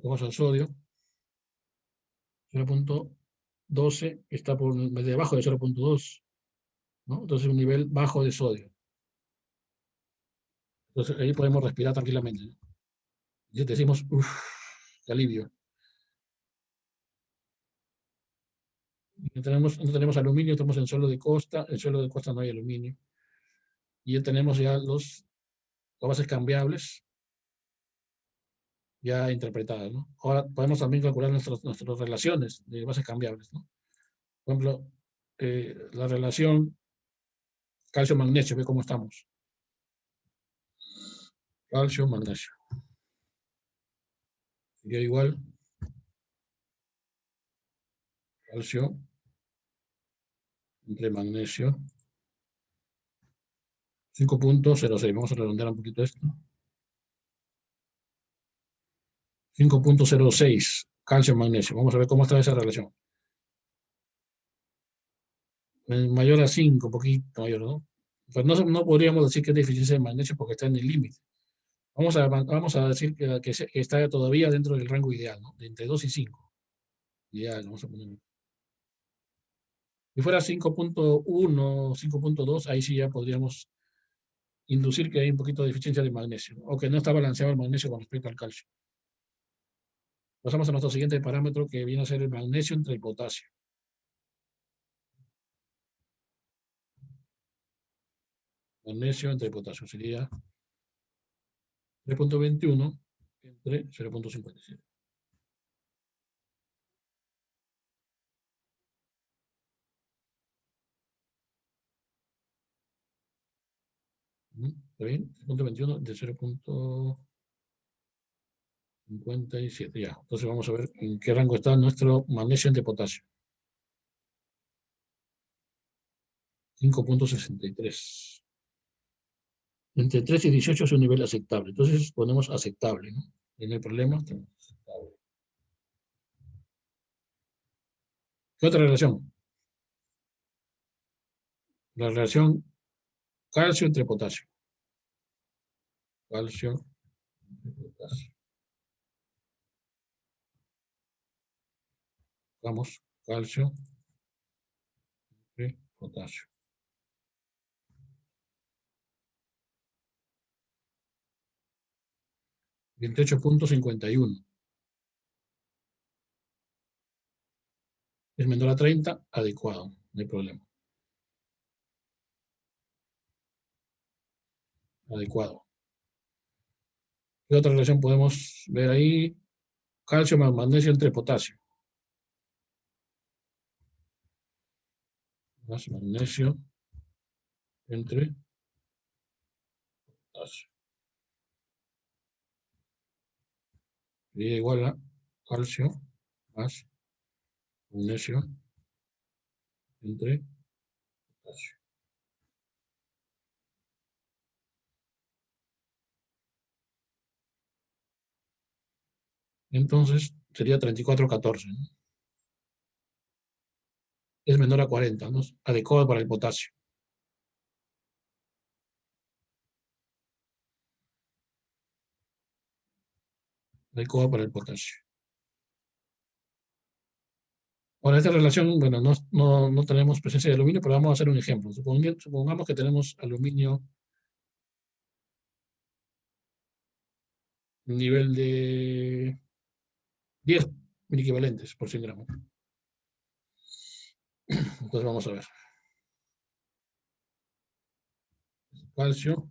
Vamos al sodio, 0.12 está por debajo de 0.2, ¿no? Entonces un nivel bajo de sodio. Entonces ahí podemos respirar tranquilamente, ¿no? Y decimos, uff, qué alivio. No tenemos aluminio, estamos en suelo de costa. En suelo de costa no hay aluminio. Y ya tenemos ya las bases cambiables ya interpretadas, ¿no? Ahora podemos también calcular nuestras relaciones de bases cambiables, ¿no? Por ejemplo, la relación calcio-magnesio, ve cómo estamos. Calcio-magnesio. Sería igual calcio entre magnesio 5.06. Vamos a redondear un poquito esto. 5.06 calcio-magnesio. Vamos a ver cómo está esa relación. Mayor a 5, un poquito mayor, ¿no? Pues no podríamos decir que es deficiencia de magnesio porque está en el límite. Vamos a decir que está todavía dentro del rango ideal, ¿no? De entre 2 y 5. Ideal, vamos a poner. Si fuera 5.1, 5.2, ahí sí ya podríamos inducir que hay un poquito de deficiencia de magnesio, ¿no? O que no está balanceado el magnesio con respecto al calcio. Pasamos a nuestro siguiente parámetro, que viene a ser el magnesio entre el potasio. Magnesio entre potasio sería 3.21 entre 0.57. ¿Está bien? 0.21 de 0.57, ya. Entonces vamos a ver en qué rango está nuestro magnesio entre potasio. 5.63. Entre 3 y 18 es un nivel aceptable. Entonces ponemos aceptable, ¿no? Y no hay problema. Aceptable. ¿Qué otra relación? La relación calcio entre potasio. Calcio entre potasio. Vamos, calcio entre potasio. 28.51. Es menor a 30, adecuado, no hay problema. Adecuado. ¿Qué otra relación podemos ver ahí? Calcio más magnesio entre potasio. Más magnesio entre potasio. Sería igual a calcio más magnesio entre potasio. Entonces sería 34.14, ¿no? Es menor a 40, ¿no? Adecuado para el potasio. Adecuado para el potasio. Ahora, esta relación, bueno, no tenemos presencia de aluminio, pero vamos a hacer un ejemplo. Supongamos que tenemos aluminio nivel de 10 equivalentes por 100 gramos. Entonces vamos a ver. Calcio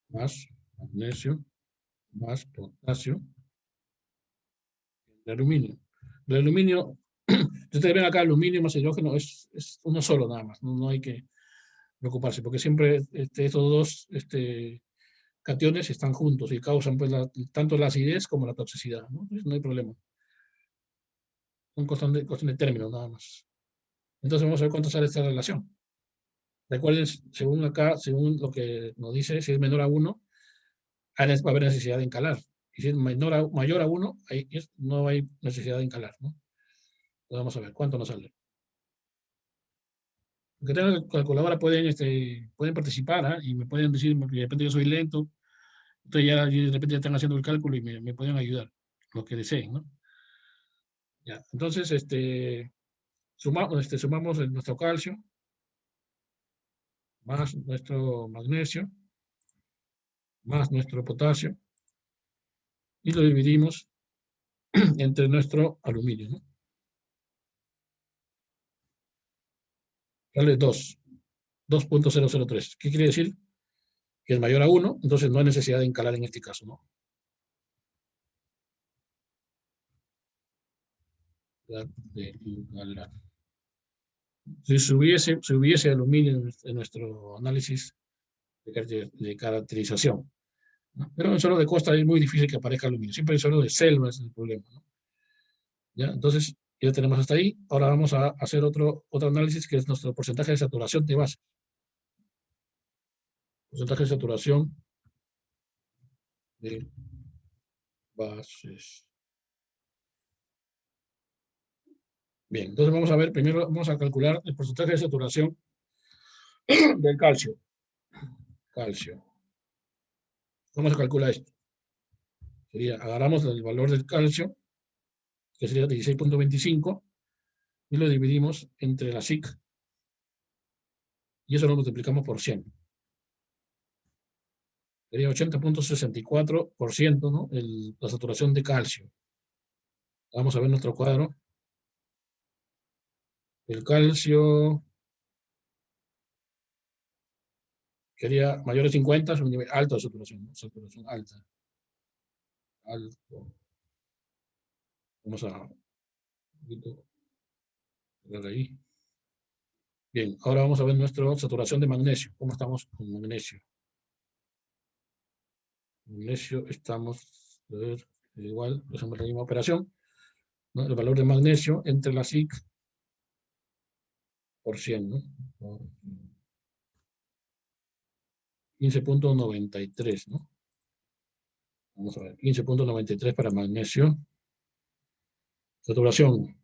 más magnesio más potasio. El aluminio. El aluminio, ustedes ven acá, aluminio más hidrógeno es uno solo nada más. No hay que preocuparse, porque siempre estos dos cationes están juntos y causan pues, tanto la acidez como la toxicidad, ¿no? Entonces, no hay problema. Son cuestión de términos nada más. Entonces vamos a ver cuánto sale esta relación. Recuerden, según acá, según lo que nos dice, si es menor a 1, va a haber necesidad de encalar. Y si es mayor a 1, no hay necesidad de encalar, ¿no? Entonces vamos a ver cuánto nos sale. Los que tengan calculadora pueden participar, ¿eh? Y me pueden decir, de repente yo soy lento, entonces ya de repente ya están haciendo el cálculo y me pueden ayudar, lo que deseen, ¿no? Ya, entonces, sumamos nuestro calcio más nuestro magnesio más nuestro potasio y lo dividimos entre nuestro aluminio, ¿no? Sale 2, 2.003. ¿Qué quiere decir? Que es mayor a 1, entonces no hay necesidad de encalar en este caso, ¿no? De encalar. Si hubiese aluminio en nuestro análisis de caracterización, ¿no? Pero en suelo de costa es muy difícil que aparezca aluminio. Siempre en suelo de selva es el problema, ¿no? ¿Ya? Entonces, ya tenemos hasta ahí. Ahora vamos a hacer otro análisis que es nuestro porcentaje de saturación de base. Porcentaje de saturación de bases. Bien, entonces vamos a ver, primero vamos a calcular el porcentaje de saturación del calcio. Calcio. ¿Cómo se calcula esto? Sería, agarramos el valor del calcio, que sería 16.25, y lo dividimos entre la SIC, y eso lo multiplicamos por 100. Sería 80.64%, ¿no? La saturación de calcio. Vamos a ver nuestro cuadro. El calcio quería mayor de 50, es un nivel alto de saturación, ¿no? Saturación alta. Alto. Vamos a ver ahí. Bien, ahora vamos a ver nuestra saturación de magnesio. ¿Cómo estamos con magnesio? Magnesio estamos, a ver, igual, hacemos la misma operación, ¿no? El valor de magnesio entre la SIC por 100, ¿no? 15.93, ¿no? Vamos a ver, 15.93 para magnesio. Saturación,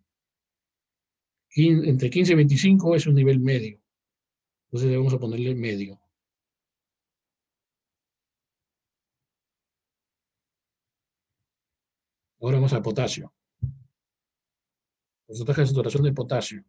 entre 15 y 25 es un nivel medio. Entonces debemos ponerle medio. Ahora vamos al potasio. Porcentaje de saturación de potasio.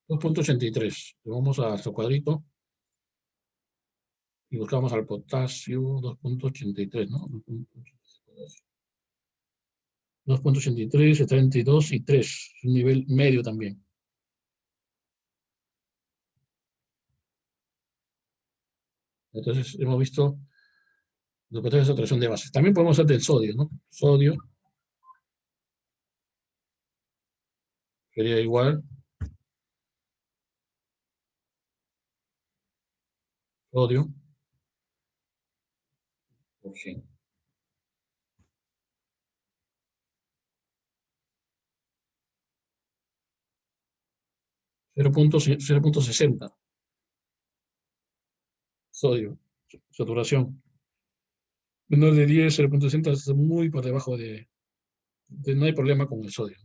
.83. Vamos a nuestro cuadrito y buscamos al potasio 2.83, ¿no? 2.83, 32 y 3. Un nivel medio también. Entonces hemos visto los porcentajes de saturación de bases. También podemos hacer del sodio, ¿no? Sodio sería igual. Sodio por 100. 0.60. Sodio, saturación. Menor de 10, 0.60 es muy por debajo no hay problema con el sodio.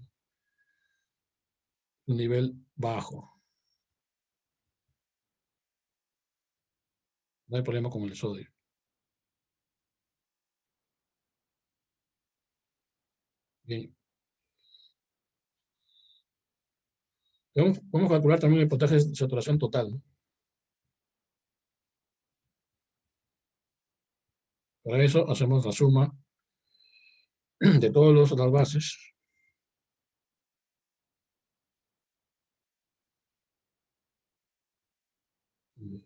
Un nivel bajo. No hay problema con el sodio. Bien. Vamos a calcular también el porcentaje de saturación total, ¿no? Para eso hacemos la suma de todas las bases.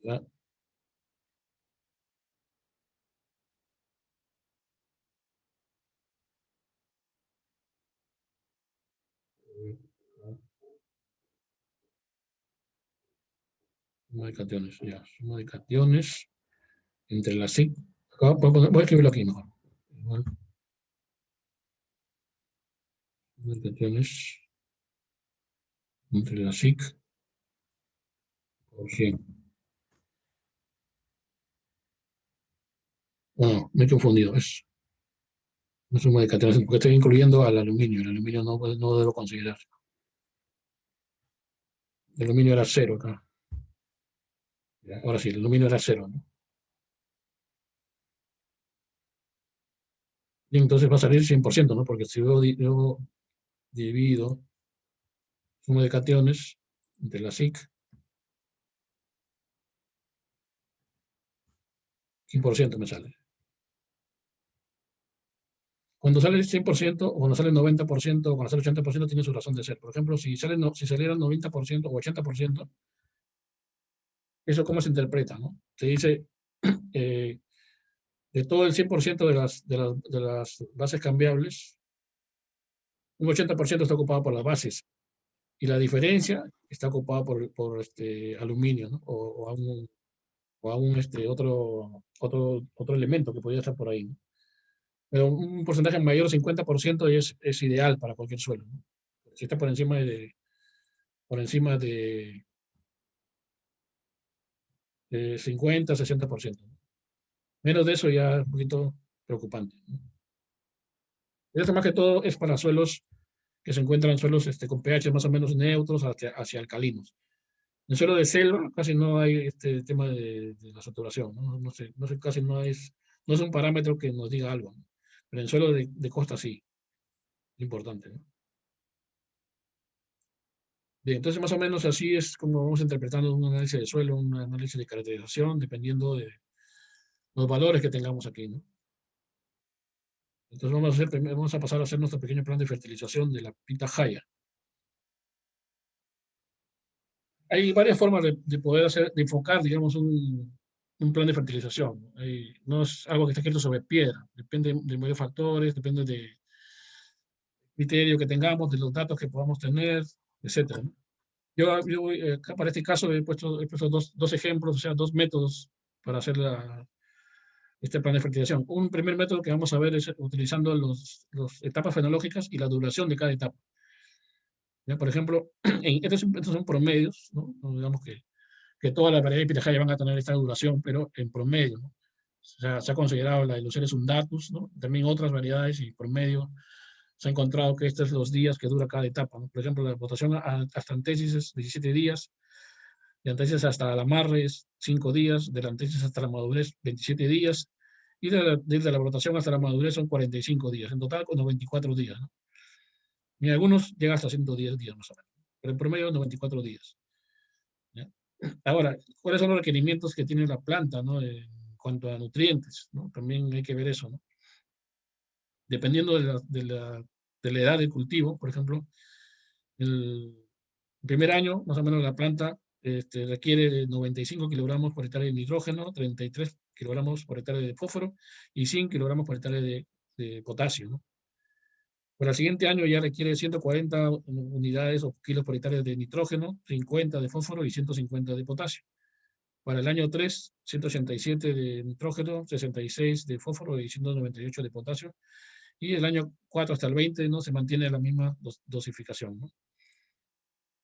¿Ya? Suma de cationes, ya. Suma de cationes entre las SIC. Voy a escribirlo aquí mejor. Igual, suma de cationes entre las SIC por 100. Bueno, me he confundido. No es suma de cationes, porque estoy incluyendo al aluminio. El aluminio no debo considerar. El aluminio era 0 acá. Ya, ahora sí, el aluminio era 0, ¿no? Y entonces va a salir 100%, ¿no? Porque si yo divido suma de cationes entre la SIC 100% me sale. Cuando sale el 100% o cuando sale el 90% o cuando sale el 80% tiene su razón de ser. Por ejemplo, si saliera el 90% o 80%, ¿eso cómo se interpreta, no? Se dice, eh, de todo el 100% de las bases cambiables, un 80% está ocupado por las bases y la diferencia está ocupada por aluminio, ¿no? Otro elemento que podría estar por ahí, ¿no? Pero un porcentaje mayor, 50%, es ideal para cualquier suelo, ¿no? Si está por encima de 50, 60%, ¿no? Menos de eso ya es un poquito preocupante, ¿no? Esto más que todo es para suelos que se encuentran suelos con pH más o menos neutros hacia alcalinos. En suelo de selva casi no hay este tema de la saturación, ¿no? No sé, casi no es un parámetro que nos diga algo, ¿no? Pero en suelo de costa sí, es importante, ¿no? Bien, entonces más o menos así es como vamos interpretando un análisis de suelo, un análisis de caracterización, dependiendo de los valores que tengamos aquí, ¿no? Entonces vamos a pasar a hacer nuestro pequeño plan de fertilización de la pitahaya. Hay varias formas de poder de enfocar, digamos, un plan de fertilización. No es algo que esté escrito sobre piedra, depende de varios factores, depende de criterio que tengamos, de los datos que podamos tener, etcétera, ¿no? Acá para este caso he puesto dos ejemplos, o sea, dos métodos para hacer este plan de fertilización. Un primer método que vamos a ver es utilizando las etapas fenológicas y la duración de cada etapa. ¿Ya? Por ejemplo, estos son promedios, ¿no? No digamos que todas las variedades de pitahaya van a tener esta duración, pero en promedio, ¿no? Se ha considerado la de los Ceres undatus, ¿no? También otras variedades y promedio se ha encontrado que estos son los días que dura cada etapa, ¿no? Por ejemplo, la votación hasta antesis es 17 días, de antesis hasta la amarre es 5 días, de la antesis hasta la madurez 27 días, y desde la brotación hasta la madurez son 45 días, en total con 94 días, ¿no? Y algunos llegan hasta 110 días más o menos, pero en promedio 94 días. ¿Ya? Ahora, ¿cuáles son los requerimientos que tiene la planta, ¿no? En cuanto a nutrientes, ¿no? También hay que ver eso, ¿no? Dependiendo de la edad del cultivo, por ejemplo, el primer año, más o menos, la planta requiere de 95 kilogramos por hectárea de nitrógeno, 33 kilogramos por hectárea de fósforo y 100 kilogramos por hectárea de potasio, ¿no? Para el siguiente año ya requiere 140 unidades o kilos por hectárea de nitrógeno, 50 de fósforo y 150 de potasio. Para el año 3, 187 de nitrógeno, 66 de fósforo y 198 de potasio. Y el año 4 hasta el 20, ¿no? Se mantiene la misma dosificación, ¿no?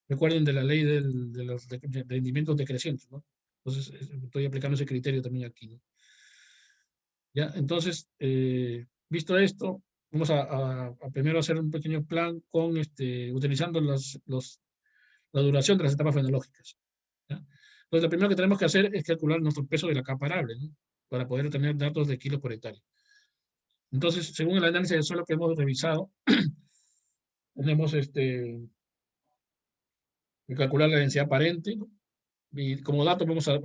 Recuerden de la ley de los rendimientos decrecientes, ¿no? Entonces, estoy aplicando ese criterio también aquí, ¿no? ¿Ya? Entonces, visto esto, vamos a primero hacer un pequeño plan utilizando la duración de las etapas fenológicas, ¿ya? Entonces, lo primero que tenemos que hacer es calcular nuestro peso de la capa arable, ¿no? Para poder tener datos de kilos por hectárea. Entonces, según el análisis del suelo que hemos revisado, tenemos que calcular la densidad aparente, ¿no? Y como dato vamos a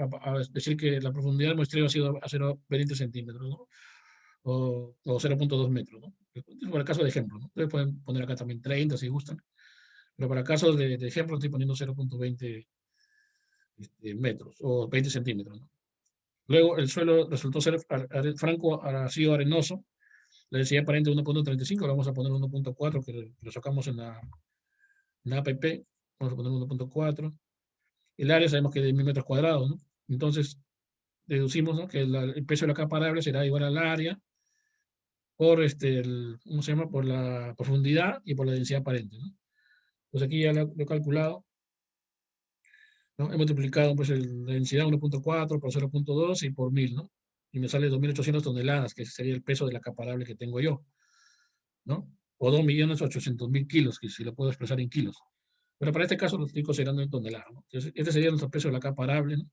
decir que la profundidad del muestreo ha sido a 0,20 centímetros, ¿no? O 0,2 metros, ¿no? Por el caso de ejemplo, ¿no? Ustedes pueden poner acá también 30 si gustan, pero para casos de ejemplo estoy poniendo 0,20 metros o 20 centímetros, ¿no? Luego el suelo resultó ser franco arcillo arenoso, la densidad aparente 1,35, le vamos a poner 1,4 que lo sacamos en la APP, vamos a poner 1,4. El área sabemos que es de 1000 metros cuadrados, ¿no? Entonces deducimos, ¿no? Que el peso de la capa arable será igual al área por ¿cómo se llama? Por la profundidad y por la densidad aparente, ¿no? Pues aquí ya lo he calculado, ¿no? He multiplicado pues la densidad 1,4 por 0,2 y por 1000, ¿no? Y me sale 2800 toneladas, que sería el peso de la capa arable que tengo yo, ¿no? O 2.800.000 kilos, que si lo puedo expresar en kilos. Pero para este caso lo estoy considerando en toneladas, ¿no? Entonces, este sería nuestro peso de la capa arable, ¿no?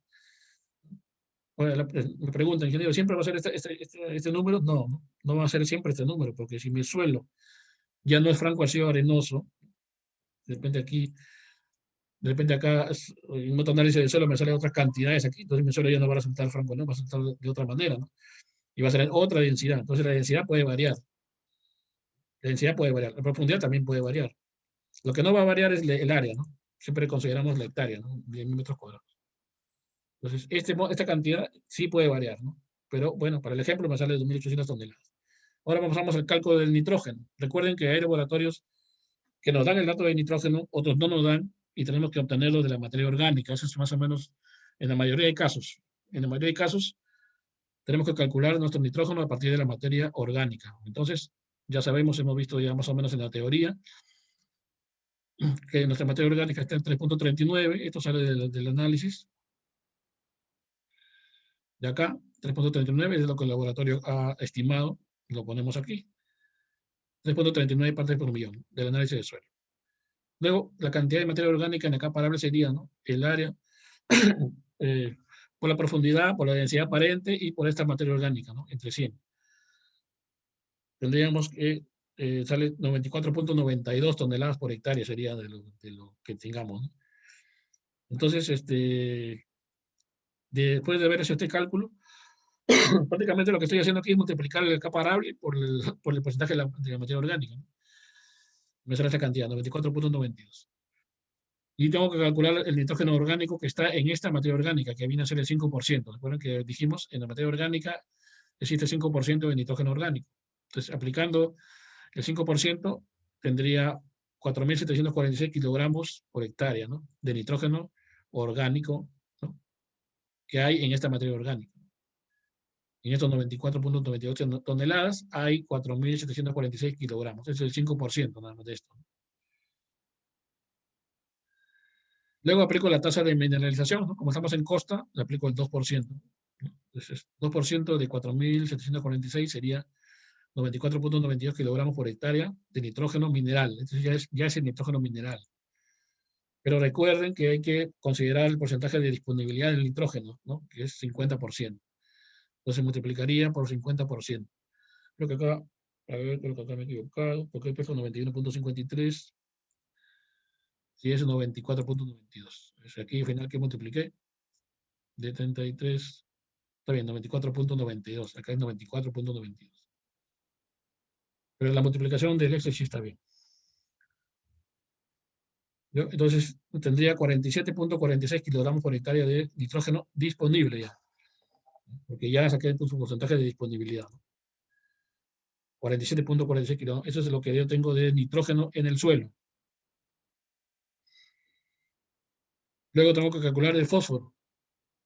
Bueno, me preguntan, ingeniero, ¿siempre va a ser este número? No, no va a ser siempre este número, porque si mi suelo ya no es franco arcillo arenoso, de repente aquí De repente acá, en otro análisis del suelo me salen otras cantidades aquí, entonces mi suelo ya no va a resultar franco, ¿no? Va a resultar de otra manera, ¿no? Y va a ser otra densidad. Entonces la densidad puede variar. La densidad puede variar. La profundidad también puede variar. Lo que no va a variar es el área, ¿no? Siempre consideramos la hectárea, ¿no? 10.000 metros cuadrados. Entonces, esta cantidad sí puede variar, ¿no? Pero bueno, para el ejemplo me sale 2.800 toneladas. Ahora vamos al cálculo del nitrógeno. Recuerden que hay laboratorios que nos dan el dato de nitrógeno, otros no nos dan, y tenemos que obtenerlo de la materia orgánica. Eso es más o menos en la mayoría de casos. En la mayoría de casos tenemos que calcular nuestro nitrógeno a partir de la materia orgánica. Entonces, ya sabemos, hemos visto ya más o menos en la teoría, que nuestra materia orgánica está en 3.39, esto sale del análisis de acá, 3.39 es lo que el laboratorio ha estimado, lo ponemos aquí, 3.39 partes por millón del análisis del suelo. Luego, la cantidad de materia orgánica en la capa arable sería, ¿no?, el área por la profundidad, por la densidad aparente y por esta materia orgánica, ¿no?, entre 100. Tendríamos que sale 94.92 toneladas por hectárea sería de lo que tengamos, ¿no? Entonces, después de haber hecho este cálculo, prácticamente lo que estoy haciendo aquí es multiplicar el capa arable por el porcentaje de la materia orgánica, ¿no? Me sale esta cantidad, 94.92. Y tengo que calcular el nitrógeno orgánico que está en esta materia orgánica, que viene a ser el 5%. ¿Recuerdan que dijimos en la materia orgánica existe 5% de nitrógeno orgánico? Entonces, aplicando el 5%, tendría 4.746 kilogramos por hectárea, ¿no?, de nitrógeno orgánico, ¿no?, que hay en esta materia orgánica. En estos 94.98 toneladas hay 4.746 kilogramos. Eso es el 5% nada más de esto. Luego aplico la tasa de mineralización, ¿no? Como estamos en costa, le aplico el 2%. Entonces, 2% de 4.746 sería 94.92 kilogramos por hectárea de nitrógeno mineral. Entonces ya es el nitrógeno mineral. Pero recuerden que hay que considerar el porcentaje de disponibilidad del nitrógeno, ¿no?, que es 50%. Entonces multiplicaría por 50%. Creo que acá, a ver, creo que acá me he equivocado, porque he puesto 91.53, si es 94.92. Aquí al final que multipliqué, de 33, está bien, 94.92, acá es 94.92. Pero la multiplicación del Excel sí está bien. Entonces tendría 47.46 kilogramos por hectárea de nitrógeno disponible ya, porque ya saqué su porcentaje de disponibilidad, ¿no? 47.46 kilogramos, eso es lo que yo tengo de nitrógeno en el suelo. Luego tengo que calcular el fósforo.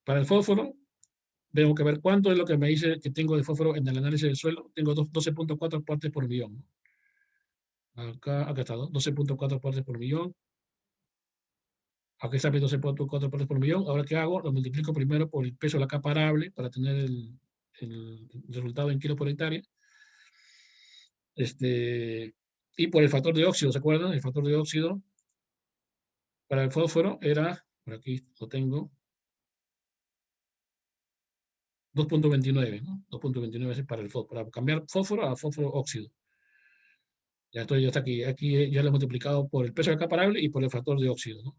Para el fósforo, tengo que ver cuánto es lo que me dice que tengo de fósforo en el análisis del suelo. Tengo 12.4 partes por millón, ¿no? Acá está, 12.4 partes por millón. Aquí está 12.4 partes por millón. Ahora, ¿qué hago? Lo multiplico primero por el peso de la capa arable para tener el resultado en kilos por hectárea. Y por el factor de óxido, ¿se acuerdan? El factor de óxido para el fósforo era, por aquí lo tengo, 2.29, ¿no? 2.29 para el fósforo, para cambiar fósforo a fósforo óxido. Ya está aquí. Aquí ya lo he multiplicado por el peso de la capa arable y por el factor de óxido, ¿no?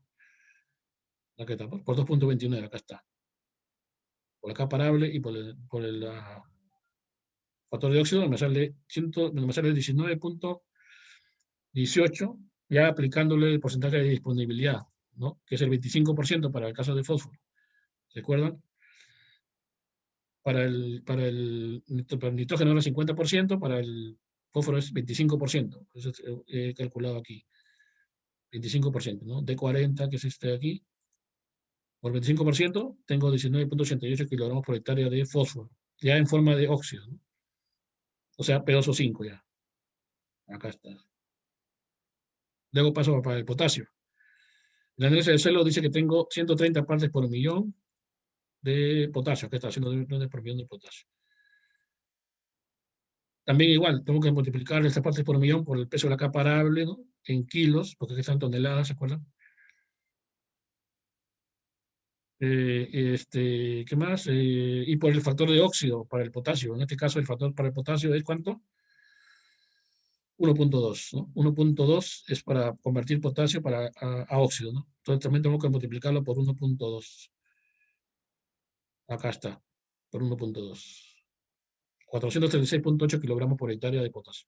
Acá está, por 2.29, acá está. Por la capa arable y por el factor de óxido me sale 19.18, ya aplicándole el porcentaje de disponibilidad, ¿no?, que es el 25% para el caso de fósforo. ¿Se acuerdan? Para el nitrógeno era 50%, para el fósforo es 25%. Eso he calculado aquí. 25%, ¿no? De 40, que es este de aquí, por 25%, tengo 19.88 kilogramos por hectárea de fósforo, ya en forma de óxido, ¿no? O sea, pedoso 5 ya. Acá está. Luego paso para el potasio. El análisis del suelo dice que tengo 130 partes por millón de potasio. Acá está, 130 por millón de potasio. También igual, tengo que multiplicar estas partes por millón por el peso de la capa arable, ¿no?, en kilos, porque aquí están toneladas, ¿se acuerdan? ¿Qué más? Y por el factor de óxido para el potasio. En este caso, el factor para el potasio es ¿cuánto? 1.2, ¿no? 1.2 es para convertir potasio a óxido, ¿no? Entonces también tengo que multiplicarlo por 1.2. Acá está, por 1.2. 436.8 kilogramos por hectárea de potasio.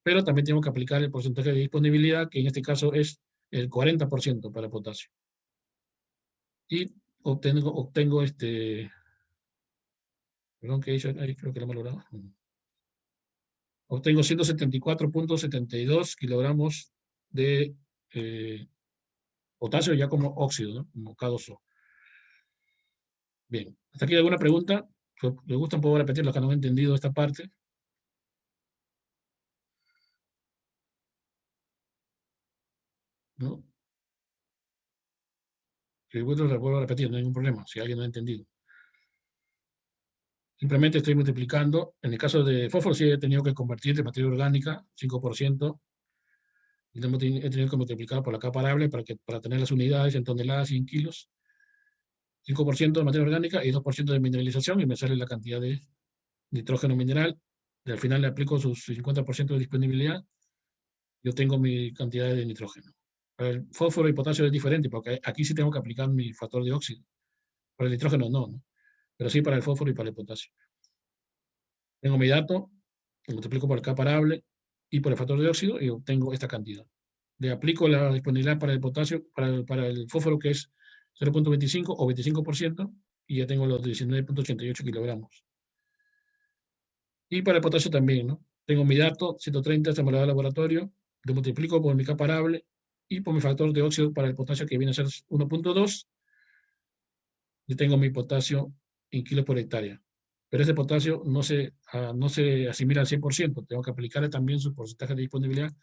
Pero también tengo que aplicar el porcentaje de disponibilidad, que en este caso es el 40% para potasio. Y obtengo perdón, que hice ahí, creo que lo he malogrado. Obtengo 174.72 kilogramos de potasio ya como óxido, ¿no? Como K2O. Bien, ¿hasta aquí alguna pregunta? Si les gusta, puedo repetir los que no han entendido esta parte, ¿no? Si les gusta, les vuelvo a repetir, no hay ningún problema, si alguien no ha entendido. Simplemente estoy multiplicando. En el caso de fósforo, sí he tenido que convertir de materia orgánica, 5%, y he tenido que multiplicar por la capa arable para tener las unidades en toneladas y en kilos. 5% de materia orgánica y 2% de mineralización, y me sale la cantidad de nitrógeno mineral. Y al final le aplico sus 50% de disponibilidad, yo tengo mi cantidad de nitrógeno. Para el fósforo y potasio es diferente, porque aquí sí tengo que aplicar mi factor de óxido. Para el nitrógeno no, ¿no? Pero sí para el fósforo y para el potasio. Tengo mi dato, lo multiplico por el K parable y por el factor de óxido y obtengo esta cantidad. Le aplico la disponibilidad para el potasio, para el fósforo, que es 0.25 o 25%, y ya tengo los 19.88 kilogramos. Y para el potasio también, ¿no? Tengo mi dato, 130 estimulado de laboratorio, lo multiplico por mi K parable y por mi factor de óxido para el potasio, que viene a ser 1.2, y tengo mi potasio en kilos por hectárea. Pero ese potasio no se asimila al 100%, tengo que aplicarle también su porcentaje de disponibilidad,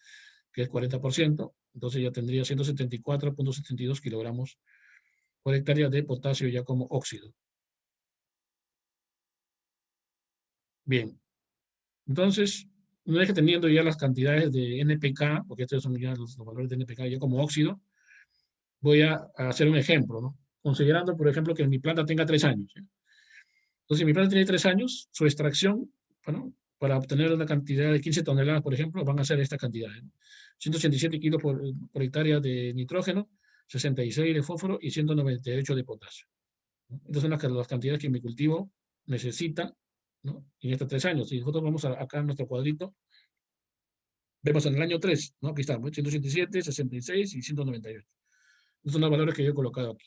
que es 40%, entonces ya tendría 174.72 kilogramos por hectárea de potasio ya como óxido. Bien, entonces, una vez que teniendo ya las cantidades de NPK, porque estos son ya los valores de NPK ya como óxido, voy a hacer un ejemplo, ¿no? Considerando, por ejemplo, que mi planta tenga 3 años, ¿sí? Entonces, si mi planta tiene 3 años, su extracción, bueno, para obtener una cantidad de 15 toneladas, por ejemplo, van a ser esta cantidad, ¿no? 187 kilos por hectárea de nitrógeno, 66 de fósforo y 198 de potasio, ¿no? Estas son las cantidades que mi cultivo necesita, ¿no? En estos 3 años. Si nosotros vamos acá a nuestro cuadrito, vemos en el año 3, ¿no? Aquí estamos, 187, 66 y 198. Estos son los valores que yo he colocado aquí.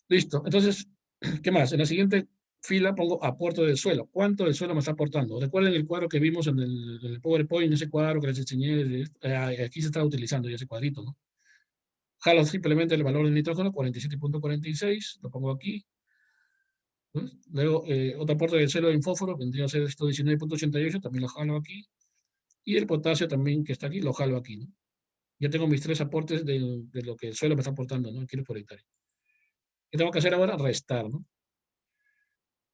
Listo. Entonces, ¿qué más? En la siguiente fila pongo aporte del suelo. ¿Cuánto del suelo me está aportando? Recuerden el cuadro que vimos en el PowerPoint, ese cuadro que les enseñé, aquí se está utilizando ya ese cuadrito, ¿no? Jalo simplemente el valor del nitrógeno, 47.46, lo pongo aquí, ¿no? Luego, otro aporte del suelo en fósforo vendría a ser esto 19.88, también lo jalo aquí. Y el potasio también, que está aquí, lo jalo aquí, ¿no? Ya tengo mis 3 aportes de lo que el suelo me está aportando, ¿no? En kilos por hectárea. ¿Qué tengo que hacer ahora? Restar, ¿no?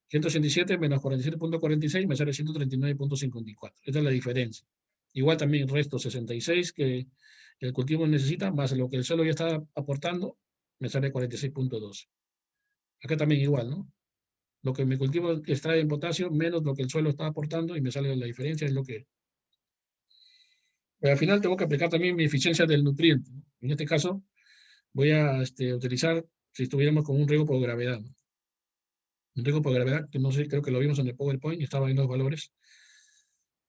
187 menos 47.46 me sale 139.54. Esta es la diferencia. Igual también resto 66 que el cultivo necesita, más lo que el suelo ya está aportando, me sale 46.12. Acá también igual, ¿no? Lo que mi cultivo extrae en potasio menos lo que el suelo está aportando y me sale la diferencia, es lo que... Pero al final tengo que aplicar también mi eficiencia del nutriente, ¿no? En este caso voy a utilizar, si estuviéramos con un riego por gravedad, ¿no? Un riego por gravedad, que no sé, creo que lo vimos en el PowerPoint y estaba en los valores.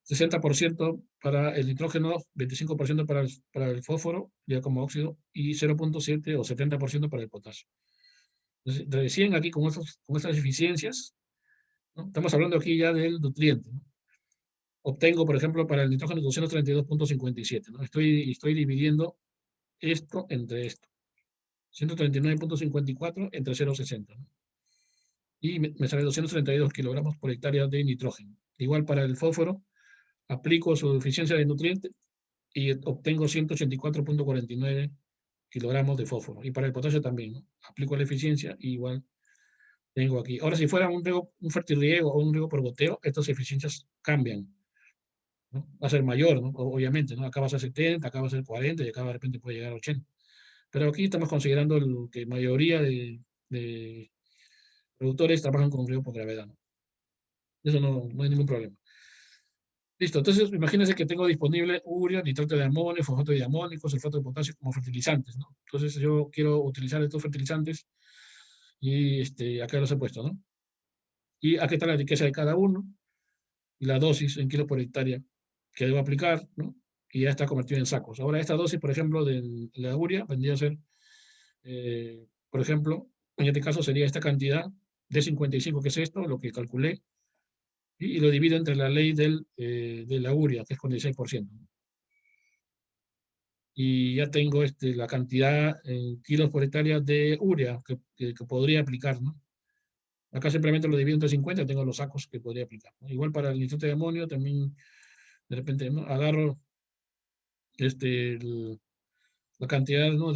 60% para el nitrógeno, 25% para el fósforo, ya como óxido, y 0.7 o 70% para el potasio. Entonces, recién aquí con estas eficiencias, ¿no? Estamos hablando aquí ya del nutriente, ¿no? Obtengo, por ejemplo, para el nitrógeno 232.57, ¿no? Estoy dividiendo esto entre esto. 139.54 entre 0.60, ¿no? Y me sale 232 kilogramos por hectárea de nitrógeno. Igual para el fósforo, aplico su eficiencia de nutriente y obtengo 184.49 kilogramos de fósforo. Y para el potasio también, ¿no? Aplico la eficiencia y igual tengo aquí. Ahora, si fuera un fertirriego o un riego por goteo, estas eficiencias cambian, ¿no? Va a ser mayor, ¿no? Obviamente, ¿no? Acá va a ser 70, acá va a ser 40 y acá de repente puede llegar a 80. Pero aquí estamos considerando que mayoría de productores trabajan con riego por gravedad, ¿no? Eso no hay ningún problema. Listo, entonces imagínense que tengo disponible urea, nitrato de amonio, fosfato de diamónico, sulfato de potasio como fertilizantes, ¿no? Entonces yo quiero utilizar estos fertilizantes y acá los he puesto, ¿no? Y aquí está la riqueza de cada uno y la dosis en kilos por hectárea que debo aplicar, ¿no? Y ya está convertido en sacos. Ahora, esta dosis, por ejemplo, de la urea vendría a ser, por ejemplo, en este caso sería esta cantidad de 55, que es esto, lo que calculé, y lo divido entre la ley de la urea, que es 46%. Y ya tengo la cantidad en kilos por hectárea de urea que podría aplicar, ¿no? Acá simplemente lo divido entre 50, tengo los sacos que podría aplicar, ¿no? Igual para el nitrato de amonio también, de repente, ¿no? Agarro el- la cantidad, ¿no?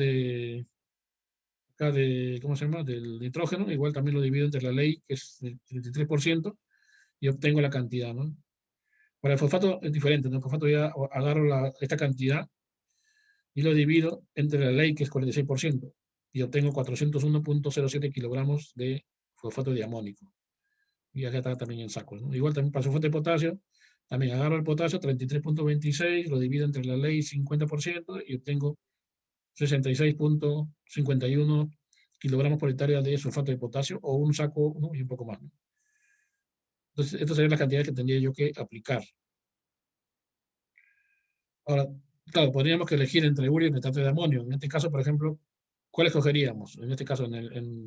Acá ¿cómo se llama? Del nitrógeno, igual también lo divido entre la ley, que es el 33%, y obtengo la cantidad, ¿no? Para el fosfato es diferente, ¿no? El fosfato ya agarro esta cantidad y lo divido entre la ley, que es 46%, y obtengo 401,07 kilogramos de fosfato diamónico. Y acá está también en sacos, ¿no? Igual también para sulfato de potasio, también agarro el potasio, 33,26, lo divido entre la ley 50% y obtengo 66,51 kilogramos por hectárea de sulfato de potasio o un saco, ¿no? Y un poco más, ¿no? Entonces, esta sería la cantidad que tendría yo que aplicar. Ahora, claro, podríamos que elegir entre urea y nitrato de amonio. En este caso, por ejemplo, ¿cuál escogeríamos? En este caso,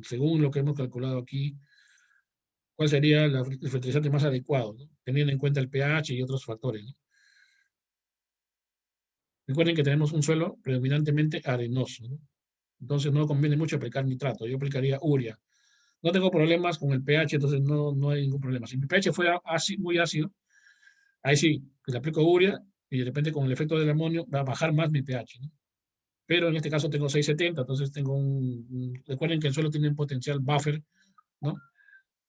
según lo que hemos calculado aquí, ¿cuál sería el fertilizante más adecuado, ¿no? Teniendo en cuenta el pH y otros factores, ¿no? Recuerden que tenemos un suelo predominantemente arenoso, ¿no? Entonces no conviene mucho aplicar nitrato. Yo aplicaría urea. No tengo problemas con el pH, entonces no hay ningún problema. Si mi pH fuera muy ácido, ahí sí, le aplico urea y de repente con el efecto del amonio va a bajar más mi pH, ¿no? Pero en este caso tengo 670, entonces tengo recuerden que el suelo tiene un potencial buffer, ¿no?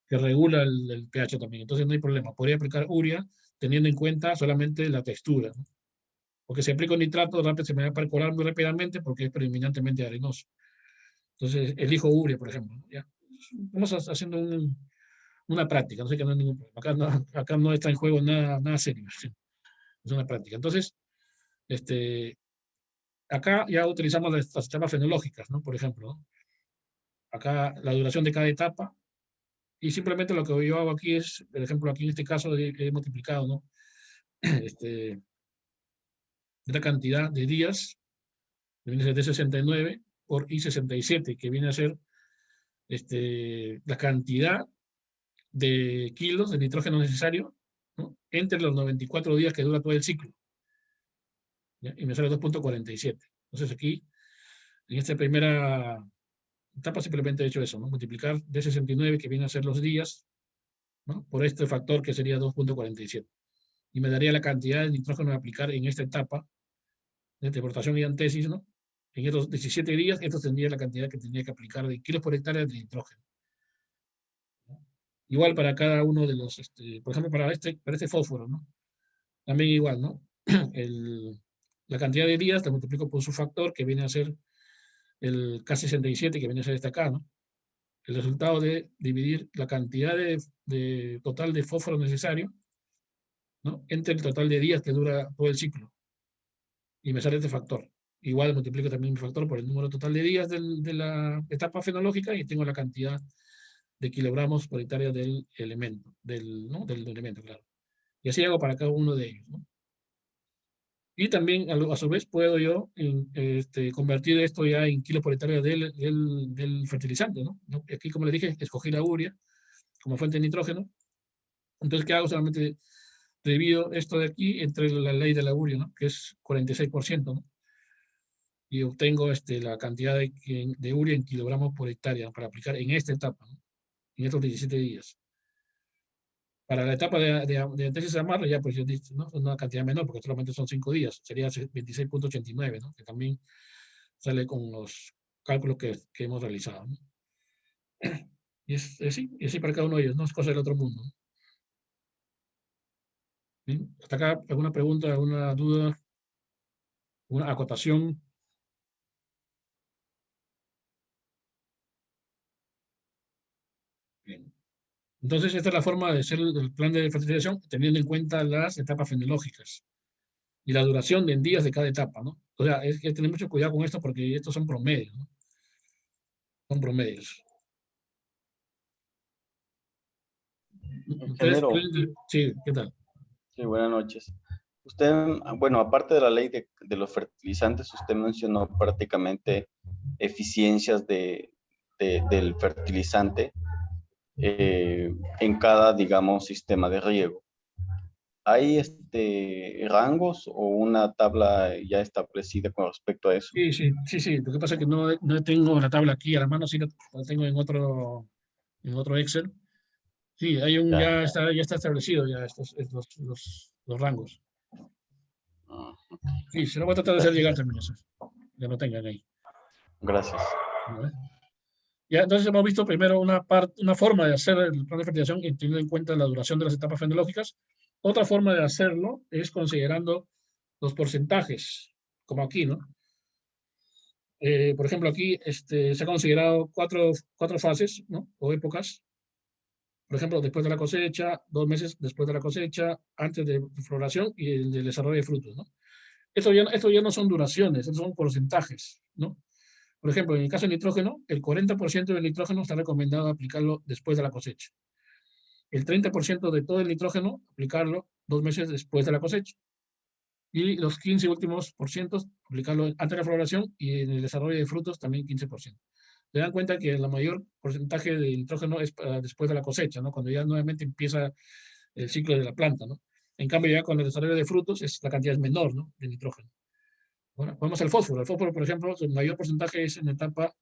Que regula el pH también, entonces no hay problema. Podría aplicar urea teniendo en cuenta solamente la textura, ¿no? Porque si aplico nitrato, rápido se me va a percolar muy rápidamente porque es predominantemente arenoso. Entonces elijo urea, por ejemplo, ¿no? ¿Ya? Vamos haciendo una práctica, no sé que no hay ningún problema. Acá no está en juego nada serio, es una práctica. Entonces, este, acá ya utilizamos las etapas fenológicas, ¿no? Por ejemplo, ¿no? Acá la duración de cada etapa. Y simplemente lo que yo hago aquí es, por ejemplo, aquí en este caso he multiplicado, ¿no? Este, esta cantidad de días, que viene a ser de 69 por I67, que viene a ser la cantidad de kilos de nitrógeno necesario, ¿no? Entre los 94 días que dura todo el ciclo. ¿Ya? Y me sale 2,47. Entonces aquí, en esta primera etapa simplemente he hecho eso, ¿no? Multiplicar de 69, que viene a ser los días, ¿no? Por este factor que sería 2,47. Y me daría la cantidad de nitrógeno a aplicar en esta etapa de deportación y antesis, ¿no? En estos 17 días, esto tendría la cantidad que tendría que aplicar de kilos por hectárea de nitrógeno, ¿no? Igual para cada uno de los, por ejemplo, para este fósforo, ¿no? También igual, ¿no? La cantidad de días la multiplico por su factor, que viene a ser el K67, que viene a ser este acá, ¿no? El resultado de dividir la cantidad de total de fósforo necesario, ¿no? Entre el total de días que dura todo el ciclo. Y me sale este factor. Igual multiplico también mi factor por el número total de días de la etapa fenológica y tengo la cantidad de kilogramos por hectárea del elemento, ¿no? Del elemento, claro. Y así hago para cada uno de ellos, ¿no? Y también, a su vez, puedo yo convertir esto ya en kilos por hectárea del fertilizante, ¿no? Aquí, como le dije, escogí la urea como fuente de nitrógeno. Entonces, ¿qué hago? Solamente divido esto de aquí entre la ley de la urea, ¿no? Que es 46%, ¿no? Y obtengo la cantidad de urea en kilogramos por hectárea para aplicar en esta etapa, ¿no? En estos 17 días. Para la etapa de antesis amarre, ya pues yo dije, ¿no? Es una cantidad menor, porque solamente son 5 días, sería 26,89, ¿no? Que también sale con los cálculos que hemos realizado, ¿no? Y y así para cada uno de ellos, no es cosa del otro mundo, ¿no? Bien, hasta acá, ¿alguna pregunta, alguna duda, una acotación? Bien. Entonces, esta es la forma de hacer el plan de fertilización teniendo en cuenta las etapas fenológicas y la duración en días de cada etapa, ¿no? O sea, es que tener mucho cuidado con esto porque estos son promedios, ¿no? Son promedios. Entonces, Ingeniero, sí, ¿qué tal? sí, buenas noches. Usted, bueno, aparte de la ley de los fertilizantes, usted mencionó prácticamente eficiencias del fertilizante en cada, digamos, sistema de riego. ¿Hay rangos o una tabla ya establecida con respecto a eso? Sí, sí, sí, sí. Lo que pasa es que no tengo la tabla aquí a la mano, sí la tengo en otro Excel. Sí, Ya. ya está establecido ya los rangos. Ah, Sí, se lo voy a tratar de hacer llegar también eso. Que lo tengan ahí. gracias. ¿No? Ya, entonces hemos visto primero una forma de hacer el plan de fertilización y teniendo en cuenta la duración de las etapas fenológicas. Otra forma de hacerlo es considerando los porcentajes, como aquí, ¿no? Por ejemplo, aquí se ha considerado cuatro fases, ¿no? O épocas. Por ejemplo, después de la cosecha, 2 meses después de la cosecha, antes de floración y el del desarrollo de frutos, ¿no? Esto ya no son duraciones, estos son porcentajes, ¿no? Por ejemplo, en el caso del nitrógeno, el 40% del nitrógeno está recomendado aplicarlo después de la cosecha. El 30% de todo el nitrógeno, aplicarlo 2 meses después de la cosecha. Y los 15 últimos por cientos, aplicarlo antes de la floración y en el desarrollo de frutos también 15%. Se dan cuenta que el mayor porcentaje de nitrógeno es después de la cosecha, ¿no? Cuando ya nuevamente empieza el ciclo de la planta, ¿no? En cambio, ya con el desarrollo de frutos, la cantidad es menor, ¿no? De nitrógeno. Bueno, vamos al fósforo. El fósforo, por ejemplo, su mayor porcentaje es en la etapa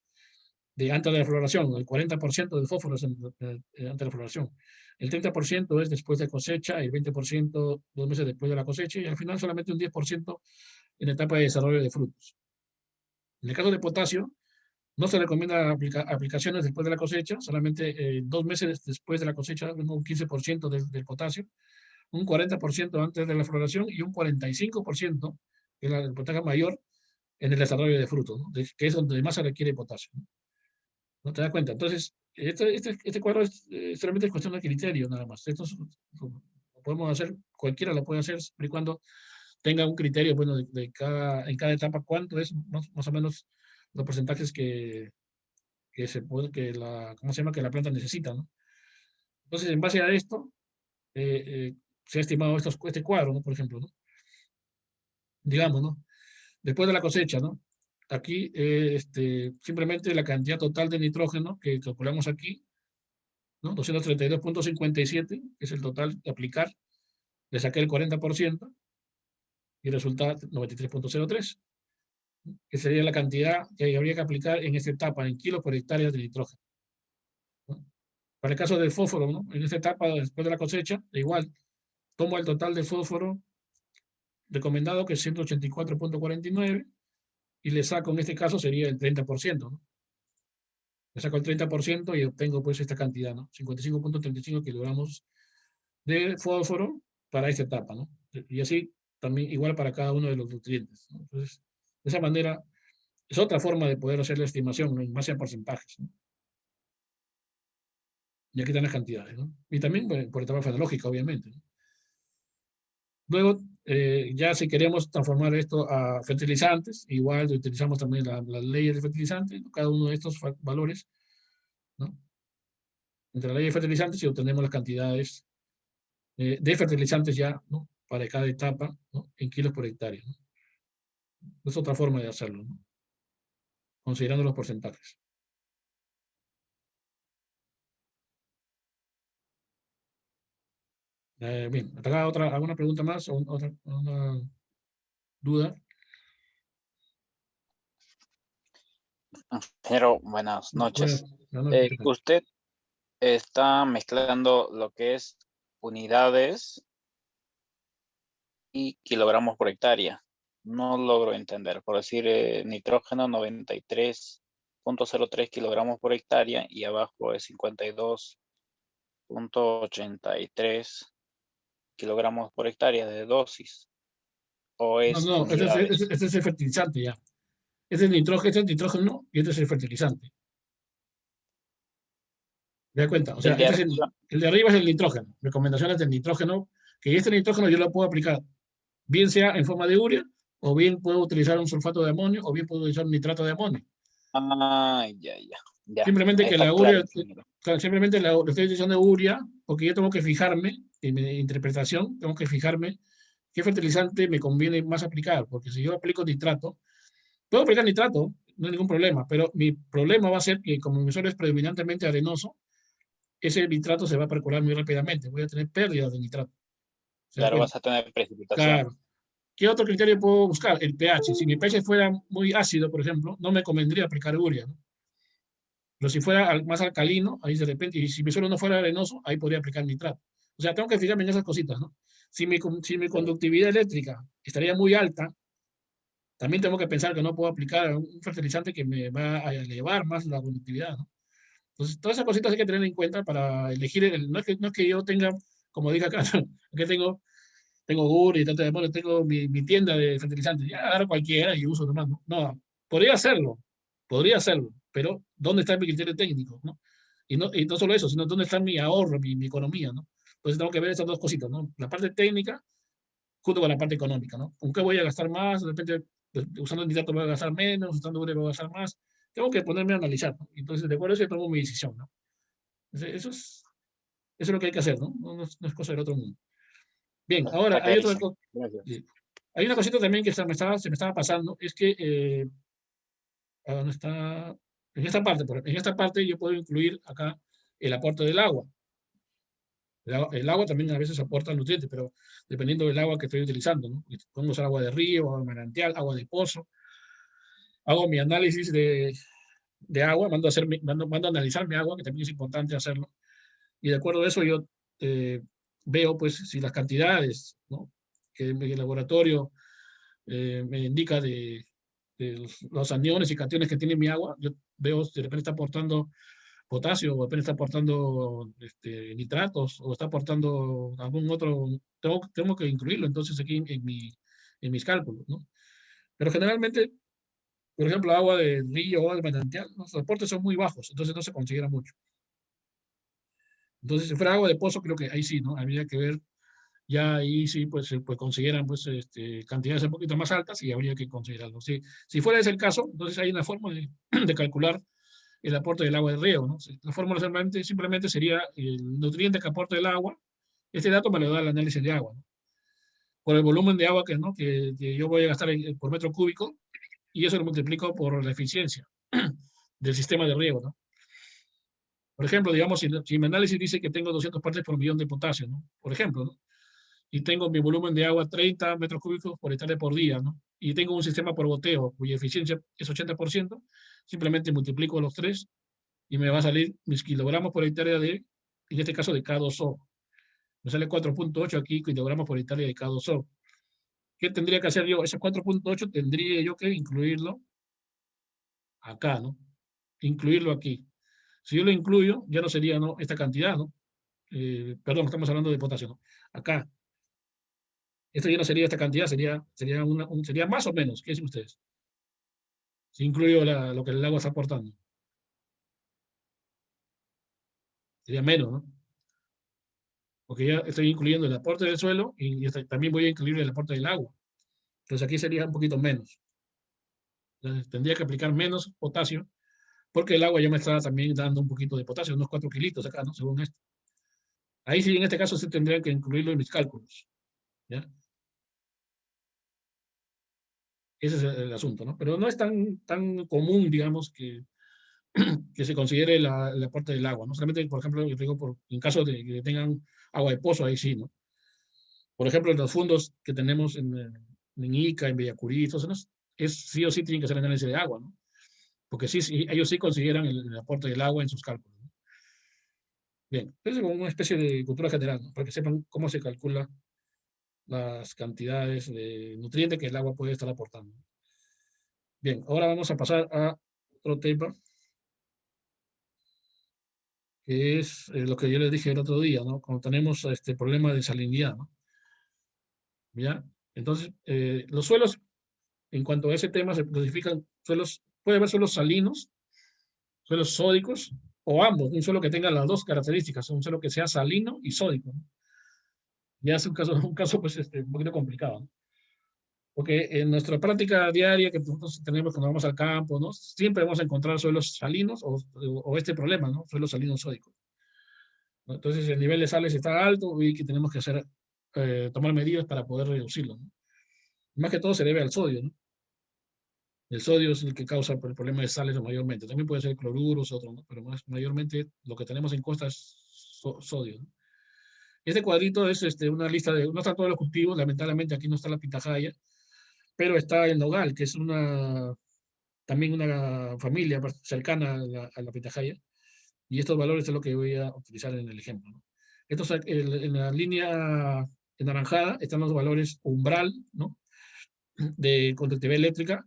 de antes de la floración. El 40% del fósforo es antes de la floración. El 30% es después de cosecha, el 20% 2 meses después de la cosecha y al final solamente un 10% en la etapa de desarrollo de frutos. En el caso de potasio, no se recomienda aplicaciones después de la cosecha, solamente 2 meses después de la cosecha, un 15% del potasio, un 40% antes de la floración y un 45%, que es el potasio mayor, en el desarrollo de frutos, ¿no? Que es donde más se requiere potasio, ¿no? ¿No te das cuenta? Entonces, este cuadro es solamente cuestión de criterio, nada más. Lo podemos hacer, cualquiera lo puede hacer, siempre y cuando tenga un criterio, bueno, en cada etapa, cuánto es más o menos los porcentajes ¿cómo se llama? Que la planta necesita, ¿no? Entonces, en base a esto, se ha estimado este cuadro, ¿no? Por ejemplo, ¿no? Digamos, ¿no? Después de la cosecha, ¿no? Aquí, simplemente la cantidad total de nitrógeno que calculamos aquí, ¿no? 232,57, que es el total de aplicar, le saqué el 40% y resulta 93,03, que sería la cantidad que habría que aplicar en esta etapa, en kilos por hectárea de nitrógeno, ¿no? Para el caso del fósforo, ¿no? En esta etapa, después de la cosecha, igual, tomo el total de fósforo recomendado, que es 184,49, y le saco, en este caso, sería el 30%, ¿no? Le saco el 30% y obtengo pues esta cantidad, ¿no? 55,35 kilogramos de fósforo para esta etapa, ¿no? Y así también igual para cada uno de los nutrientes, ¿no? Entonces, de esa manera, es otra forma de poder hacer la estimación, ¿no? En base a porcentajes, ¿no? Y aquí están las cantidades, ¿no? Y también por etapa fenológica, obviamente, ¿no? Luego, ya si queremos transformar esto a fertilizantes, igual utilizamos también las leyes de fertilizantes, ¿no? Cada uno de estos valores, ¿no? Entre la ley de fertilizantes y obtenemos las cantidades de fertilizantes ya, ¿no? Para cada etapa, ¿no? En kilos por hectárea, ¿no? Es otra forma de hacerlo, ¿no? Considerando los porcentajes. Bien, ¿hasta acá alguna pregunta más o una duda? Pero buenas Bueno, noches. no, no, ¿qué tal? Usted está mezclando lo que es unidades y kilogramos por hectárea. No logro entender. Por decir, nitrógeno 93,03 kilogramos por hectárea y abajo es 52,83 kilogramos por hectárea de dosis. O No, es no, unidades. este es el fertilizante ya. Este es nitrógeno y este es el fertilizante. ¿Me da cuenta? O sea, El de este es arriba, el de arriba es el nitrógeno. Recomendaciones del nitrógeno, que este nitrógeno yo lo puedo aplicar, bien sea en forma de urea, o bien puedo utilizar un sulfato de amonio, o bien puedo utilizar un nitrato de amonio. ya. Simplemente Ahí que está la claro, urea, ingeniero. claro, simplemente la estoy utilizando urea, porque yo tengo que fijarme, en mi interpretación, tengo que fijarme qué fertilizante me conviene más aplicar, porque si yo aplico nitrato, puedo aplicar nitrato, no hay ningún problema, pero mi problema va a ser que como mi suelo es predominantemente arenoso, ese nitrato se va a percolar muy rápidamente, voy a tener pérdidas de nitrato. ¿Se da Claro, cuenta? vas a tener precipitación. Claro. ¿Qué otro criterio puedo buscar? El pH. Si mi pH fuera muy ácido, por ejemplo, no me convendría aplicar urea, ¿no? Pero si fuera más alcalino, ahí de repente, y si mi suelo no fuera arenoso, ahí podría aplicar nitrato. O sea, tengo que fijarme en esas cositas, ¿no? Si mi conductividad eléctrica estaría muy alta, también tengo que pensar que no puedo aplicar un fertilizante que me va a elevar más la conductividad, ¿no? Entonces, todas esas cositas hay que tener en cuenta para elegir. No es que yo tenga, como dije acá, que tengo Uri, tengo mi tienda de fertilizantes, ya agarro cualquiera y uso nomás, ¿no? No, podría hacerlo, pero ¿dónde está mi criterio técnico, no? Y no solo eso, sino dónde está mi ahorro, mi economía, ¿no? Entonces tengo que ver esas dos cositas, ¿no? La parte técnica junto con la parte económica, ¿no? ¿Con qué voy a gastar más? De repente, pues, usando el nitrato voy a gastar menos, usando urea voy a gastar más. Tengo que ponerme a analizar, ¿no? Entonces, de acuerdo a eso, yo tomo mi decisión, ¿no? Eso es lo que hay que hacer, ¿no? No es cosa del otro mundo. Bien, ahora Está hay otra clarísimo. cosa. Gracias. Hay una cosita también que se me estaba pasando, es que, ¿a dónde está? En esta parte yo puedo incluir acá el aporte del agua. El agua también a veces aporta nutrientes, pero dependiendo del agua que estoy utilizando, ¿no? Podemos usar agua de río, agua de manantial, agua de pozo. Hago mi análisis de agua, mando a analizar mi agua, que también es importante hacerlo. Y de acuerdo a eso yo eh, veo, pues, si las cantidades, ¿no?, que el laboratorio me indica de los aniones y cationes que tiene mi agua, yo veo si de repente está aportando potasio, o de repente está aportando nitratos, o está aportando algún otro, tengo que incluirlo entonces aquí en mis cálculos, ¿no? Pero generalmente, por ejemplo, agua de río o agua de manantial, los aportes son muy bajos, entonces no se considera mucho. Entonces, si fuera agua de pozo, creo que ahí sí, ¿no? Habría que ver, ya ahí sí, pues, pues consideran, pues, cantidades un poquito más altas y habría que considerarlo. Si fuera ese el caso, entonces hay una forma de, de calcular el aporte del agua de río, ¿no? La fórmula simplemente sería el nutriente que aporta el agua. Este dato me lo da el análisis de agua, ¿no? Por el volumen de agua ¿no?, que yo voy a gastar por metro cúbico, y eso lo multiplico por la eficiencia del sistema de riego, ¿no? Por ejemplo, digamos, si mi análisis dice que tengo 200 partes por millón de potasio, ¿no?, por ejemplo, ¿no?, y tengo mi volumen de agua 30 metros cúbicos por hectárea por día, ¿no?, y tengo un sistema por goteo cuya eficiencia es 80%, simplemente multiplico los tres y me va a salir mis kilogramos por hectárea en este caso, de K2O. Me sale 4.8 aquí kilogramos por hectárea de K2O. ¿Qué tendría que hacer yo? Ese 4.8 tendría yo que incluirlo acá, ¿no? Incluirlo aquí. Si yo lo incluyo, ya no sería, ¿no?, esta cantidad, ¿no? Perdón, estamos hablando de potasio, ¿no? Acá. Esto ya no sería esta cantidad, sería más o menos. ¿Qué dicen ustedes? Si incluyo lo que el agua está aportando. Sería menos, ¿no? Porque ya estoy incluyendo el aporte del suelo y también voy a incluir el aporte del agua. Entonces aquí sería un poquito menos. Entonces, tendría que aplicar menos potasio porque el agua ya me está también dando un poquito de potasio, unos 4 kilitos acá, ¿no? Según esto. Ahí sí, en este caso sí tendría que incluirlo en mis cálculos, ¿ya? Ese es el asunto, ¿no? Pero no es tan común, digamos, que se considere el aporte del agua, ¿no? Solamente, por ejemplo, yo digo, en caso de que tengan agua de pozo, ahí sí, ¿no? Por ejemplo, en los fondos que tenemos en Ica, en Villacurí, entonces, sí o sí tienen que hacer análisis de agua, ¿no? Porque sí, ellos sí consideran el aporte del agua en sus cálculos, ¿no? Bien, es como una especie de cultura general, ¿no?, para que sepan cómo se calcula las cantidades de nutrientes que el agua puede estar aportando. Bien, ahora vamos a pasar a otro tema, que es lo que yo les dije el otro día, ¿no? Cuando tenemos este problema de salinidad, ¿no? ¿Ya? Entonces, los suelos, en cuanto a ese tema, se clasifican suelos, puede haber suelos salinos, suelos sódicos o ambos, un suelo que tenga las dos características, un suelo que sea salino y sódico, ¿no? Ya es un caso pues, un poquito complicado, ¿no? Porque en nuestra práctica diaria que nosotros tenemos cuando vamos al campo, ¿no? Siempre vamos a encontrar suelos salinos o este problema, ¿no? Suelos salinos sódicos, ¿no? Entonces el nivel de sales está alto y que tenemos que hacer, tomar medidas para poder reducirlo, ¿no? Más que todo se debe al sodio, ¿no? El sodio es el que causa el problema de sales mayormente. También puede ser cloruros, otro, ¿no? Pero mayormente lo que tenemos en costa es sodio, ¿no? Este cuadrito es una lista de, no están todos los cultivos, lamentablemente aquí no está la pitahaya, pero está el nogal, que es también una familia cercana a la pitahaya, y estos valores es lo que voy a utilizar en el ejemplo, ¿no? En la línea anaranjada están los valores umbral, ¿no? De conductividad eléctrica,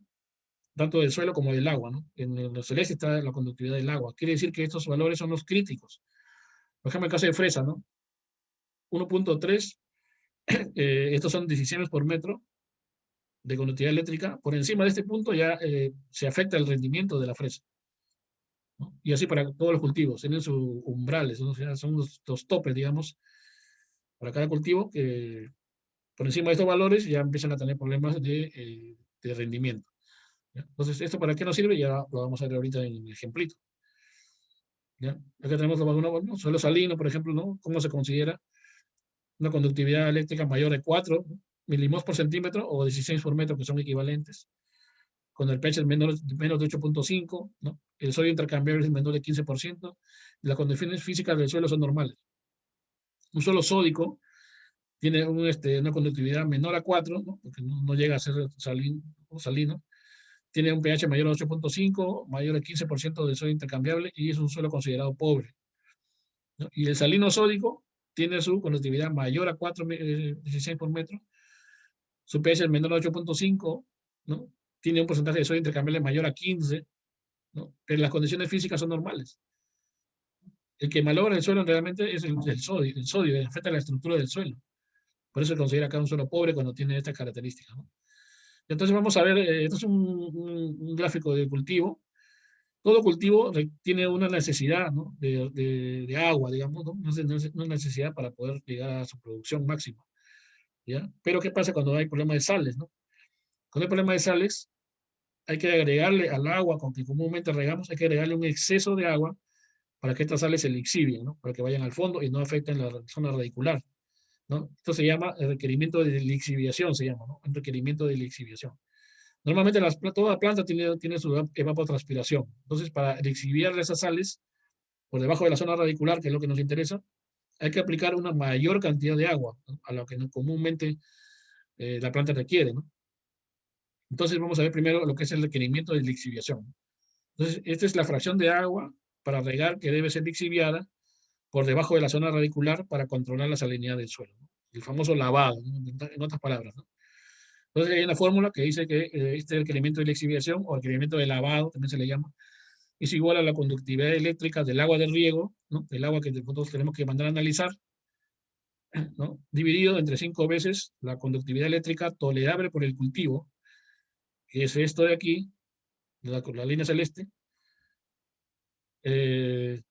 tanto del suelo como del agua, ¿no? En el celeste está la conductividad del agua. Quiere decir que estos valores son los críticos. Por ejemplo, el caso de fresa, ¿no? 1.3, estos son decisiones por metro de conductividad eléctrica. Por encima de este punto ya se afecta el rendimiento de la fresa, ¿no? Y así para todos los cultivos, tienen sus umbrales, ¿no? O sea, son los topes, digamos, para cada cultivo, que por encima de estos valores ya empiezan a tener problemas de rendimiento, ¿ya? Entonces, ¿esto para qué nos sirve? Ya lo vamos a ver ahorita en el ejemplito, ¿ya? Acá tenemos bueno, suelo salino, por ejemplo, ¿no? ¿Cómo se considera una conductividad eléctrica mayor de 4 milimos por centímetro o 16 por metro, que son equivalentes? Con el pH menos de 8.5, ¿no? El sodio intercambiable es menor de 15%, y las condiciones físicas del suelo son normales. Un suelo sódico tiene una conductividad menor a 4, ¿no? Porque no llega a ser salino. Tiene un pH mayor a 8.5, mayor a 15% de sodio intercambiable, y es un suelo considerado pobre, ¿no? Y el salino sódico tiene su conductividad mayor a 4,16 por metro, su pH es menor a 8.5, ¿no? Tiene un porcentaje de sodio intercambiable mayor a 15, ¿no? Pero las condiciones físicas son normales. El que malogra el suelo realmente es el sodio afecta la estructura del suelo. Por eso se considera acá un suelo pobre cuando tiene estas características, ¿no? Entonces vamos a ver, esto es un gráfico de cultivo. Todo cultivo tiene una necesidad, ¿no? de agua, digamos, ¿no? Una necesidad para poder llegar a su producción máxima, ¿ya? Pero ¿qué pasa cuando hay problema de sales, ¿no? Cuando hay problema de sales, hay que agregarle al agua con que comúnmente regamos, hay que agregarle un exceso de agua para que estas sales se lixivien, ¿no? Para que vayan al fondo y no afecten la zona radicular, ¿no? Esto se llama el requerimiento de lixiviación, se llama, ¿no? Un requerimiento de lixiviación. Normalmente toda planta tiene su evapotranspiración. Entonces, para lixiviar esas sales por debajo de la zona radicular, que es lo que nos interesa, hay que aplicar una mayor cantidad de agua, ¿no? A lo que comúnmente la planta requiere, ¿no? Entonces, vamos a ver primero lo que es el requerimiento de lixiviación. Entonces, esta es la fracción de agua para regar que debe ser lixiviada por debajo de la zona radicular para controlar la salinidad del suelo, ¿no? El famoso lavado, ¿no? En otras palabras, ¿no? Entonces hay una fórmula que dice que este requerimiento de lixiviación o requerimiento de lavado, también se le llama, es igual a la conductividad eléctrica del agua de riego, ¿no? El agua que nosotros tenemos que mandar a analizar, ¿no? Dividido entre 5 veces la conductividad eléctrica tolerable por el cultivo, que es esto de aquí, la línea celeste, eh,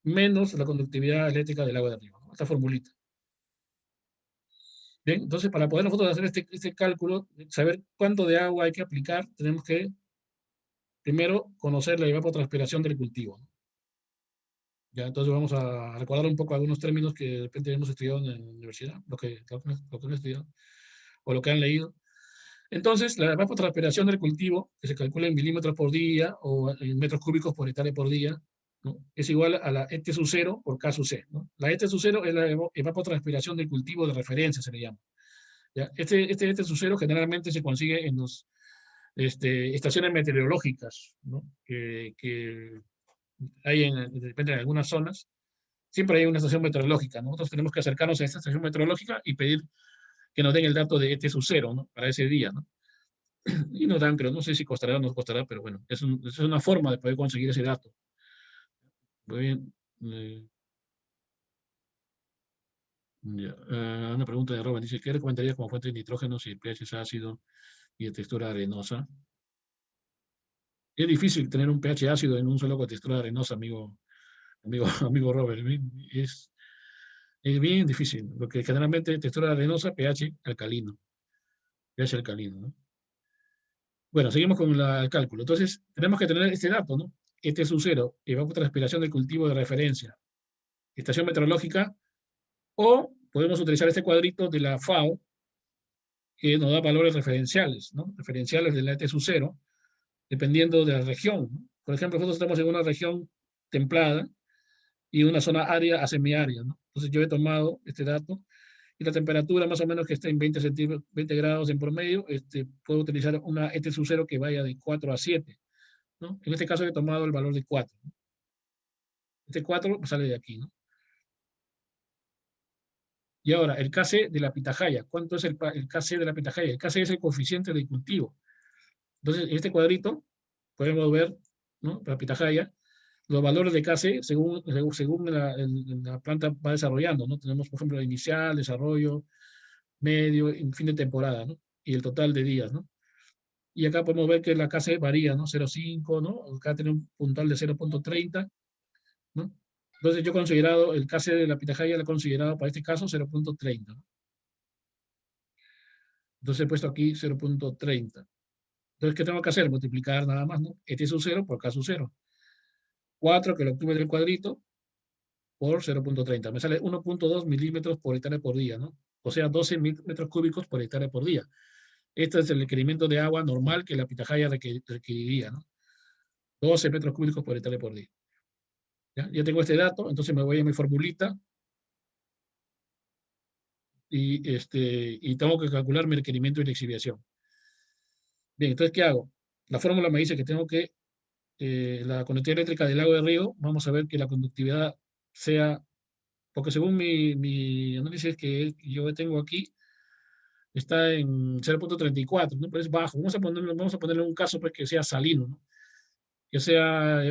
menos la conductividad eléctrica del agua de arriba, ¿no? Esta formulita. Bien, entonces para poder nosotros hacer este cálculo, saber cuánto de agua hay que aplicar, tenemos que primero conocer la evapotranspiración del cultivo, ¿no? Ya, entonces vamos a recordar un poco algunos términos que de repente hemos estudiado en la universidad, lo que han estudiado o lo que han leído. Entonces, la evapotranspiración del cultivo, que se calcula en milímetros por día o en metros cúbicos por hectárea por día, ¿no? Es igual a la ET sub 0 por K sub C, ¿no? La ET sub 0 es la evapotranspiración del cultivo de referencia, se le llama, ¿ya? Este ET sub 0 generalmente se consigue en las estaciones meteorológicas, ¿no? Que hay depende de algunas zonas, siempre hay una estación meteorológica, ¿no? Nosotros tenemos que acercarnos a esta estación meteorológica y pedir que nos den el dato de ET sub 0, ¿no? Para ese día, ¿no? Y nos dan, pero no sé si costará o no costará, pero bueno, es una forma de poder conseguir ese dato. Muy bien. Una pregunta de Robert dice, ¿qué recomendaría como fuente de nitrógeno si el pH es ácido y de textura arenosa? Es difícil tener un pH ácido en un suelo con textura arenosa, amigo Robert. Es bien difícil, porque generalmente textura arenosa, pH alcalino. pH alcalino, ¿no? Bueno, seguimos con el cálculo. Entonces, tenemos que tener este dato, ¿no? Este es un cero, evapotranspiración del cultivo de referencia, estación meteorológica, o podemos utilizar este cuadrito de la FAO, que nos da valores referenciales, ¿no? Referenciales de la ET sub 0, dependiendo de la región, ¿no? Por ejemplo, nosotros estamos en una región templada y una zona árida a semiárida, ¿no? Entonces yo he tomado este dato y la temperatura más o menos que esté en 20 grados en promedio, puedo utilizar una ET sub 0 que vaya de 4 a 7, ¿no? En este caso he tomado el valor de 4. ¿No? Este 4 sale de aquí, ¿no? Y ahora, el Kc de la pitahaya. ¿Cuánto es el Kc de la pitahaya? El Kc es el coeficiente de cultivo. Entonces, en este cuadrito podemos ver, ¿no? La pitahaya, los valores de Kc según la planta va desarrollando, ¿no? Tenemos, por ejemplo, el inicial, desarrollo, medio, en fin de temporada, ¿no? Y el total de días, ¿no? Y acá podemos ver que la Kc varía, ¿no? 0,5, ¿no? Acá tiene un puntual de 0,30, ¿no? Entonces yo he considerado, el Kc de la pitahaya lo he considerado para este caso 0,30, ¿no? Entonces he puesto aquí 0,30. Entonces, ¿qué tengo que hacer? Multiplicar nada más, ¿no? Este es un 0 por K sub 0. 4 que lo obtuve del cuadrito por 0,30. Me sale 1,2 milímetros por hectárea por día, ¿no? O sea, 12 metros cúbicos por hectárea por día. Este es el requerimiento de agua normal que la pitahaya requeriría, ¿no? 12 metros cúbicos por hectárea por día. ¿Ya? Ya tengo este dato, entonces me voy a mi formulita y tengo que calcular mi requerimiento de lixiviación. Bien, entonces, ¿qué hago? La fórmula me dice que tengo que la conductividad eléctrica del lago de Río, vamos a ver que la conductividad sea, porque según mi análisis que yo tengo aquí, está en 0,34, ¿no? Pero es bajo. Vamos a ponerle un caso pues, que sea salino, ¿no? Que sea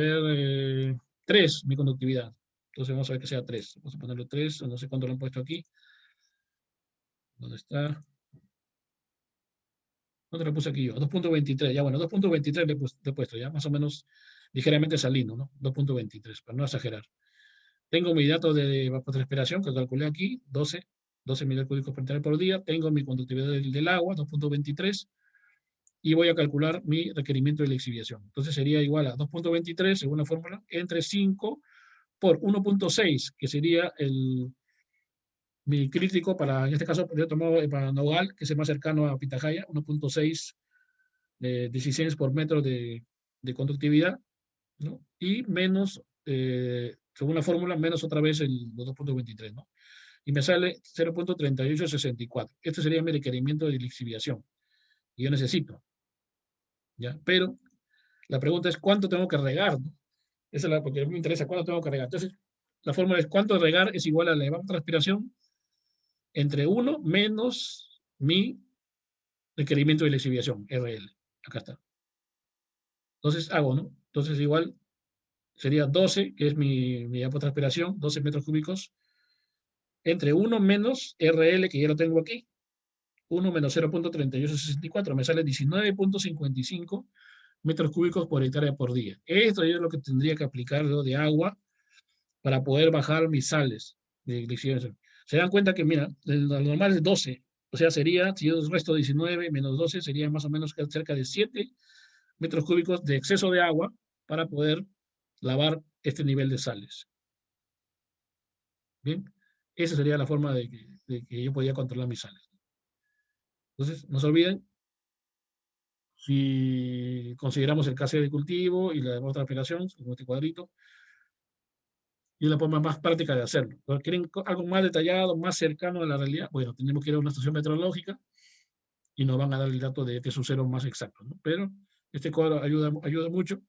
3 mi conductividad. Entonces vamos a ver que sea 3. Vamos a ponerle 3, no sé cuánto lo han puesto aquí. ¿Dónde está? ¿Dónde lo puse aquí yo? 2,23. Ya bueno, 2,23 le he puesto ya, más o menos ligeramente salino, ¿no? 2,23, para no exagerar. Tengo mi dato de evapotranspiración que calculé aquí, 12 milímetros cúbicos por hectárea por día. Tengo mi conductividad del agua, 2,23. Y voy a calcular mi requerimiento de lixiviación. Entonces sería igual a 2,23, según la fórmula, entre 5 por 1,6, que sería mi crítico para, en este caso, yo he tomado para Nogal, que es el más cercano a pitahaya, 1,6 decisiones por metro de conductividad, ¿no? Y menos, según la fórmula, menos otra vez los 2,23, ¿no? Y me sale 0,3864. Este sería mi requerimiento de lixiviación. Y yo necesito, ¿ya? Pero la pregunta es, ¿cuánto tengo que regar? ¿No? Esa es porque me interesa, ¿cuánto tengo que regar? Entonces, la fórmula es, ¿cuánto regar es igual a la evapotranspiración entre 1 menos mi requerimiento de lixiviación, RL. Acá está. Entonces, hago, ¿no? Entonces, igual sería 12, que es mi evapotranspiración, 12 metros cúbicos, entre 1 menos RL, que ya lo tengo aquí, 1 menos 0,3864, me sale 19,55 metros cúbicos por hectárea por día. Esto es lo que tendría que aplicar yo de agua para poder bajar mis sales de lixiviación. Se dan cuenta que, mira, lo normal es 12, o sea, sería, si yo resto 19 menos 12, sería más o menos cerca de 7 metros cúbicos de exceso de agua para poder lavar este nivel de sales. Bien, esa sería la forma de que yo podía controlar mis sales. Entonces, no se olviden, si consideramos el Kc de cultivo y la otra aplicación, como este cuadrito, y la forma más práctica de hacerlo. Pero quieren algo más detallado, más cercano a la realidad, bueno, tenemos que ir a una estación meteorológica y nos van a dar el dato de este sucero más exacto, ¿no? Pero este cuadro ayuda mucho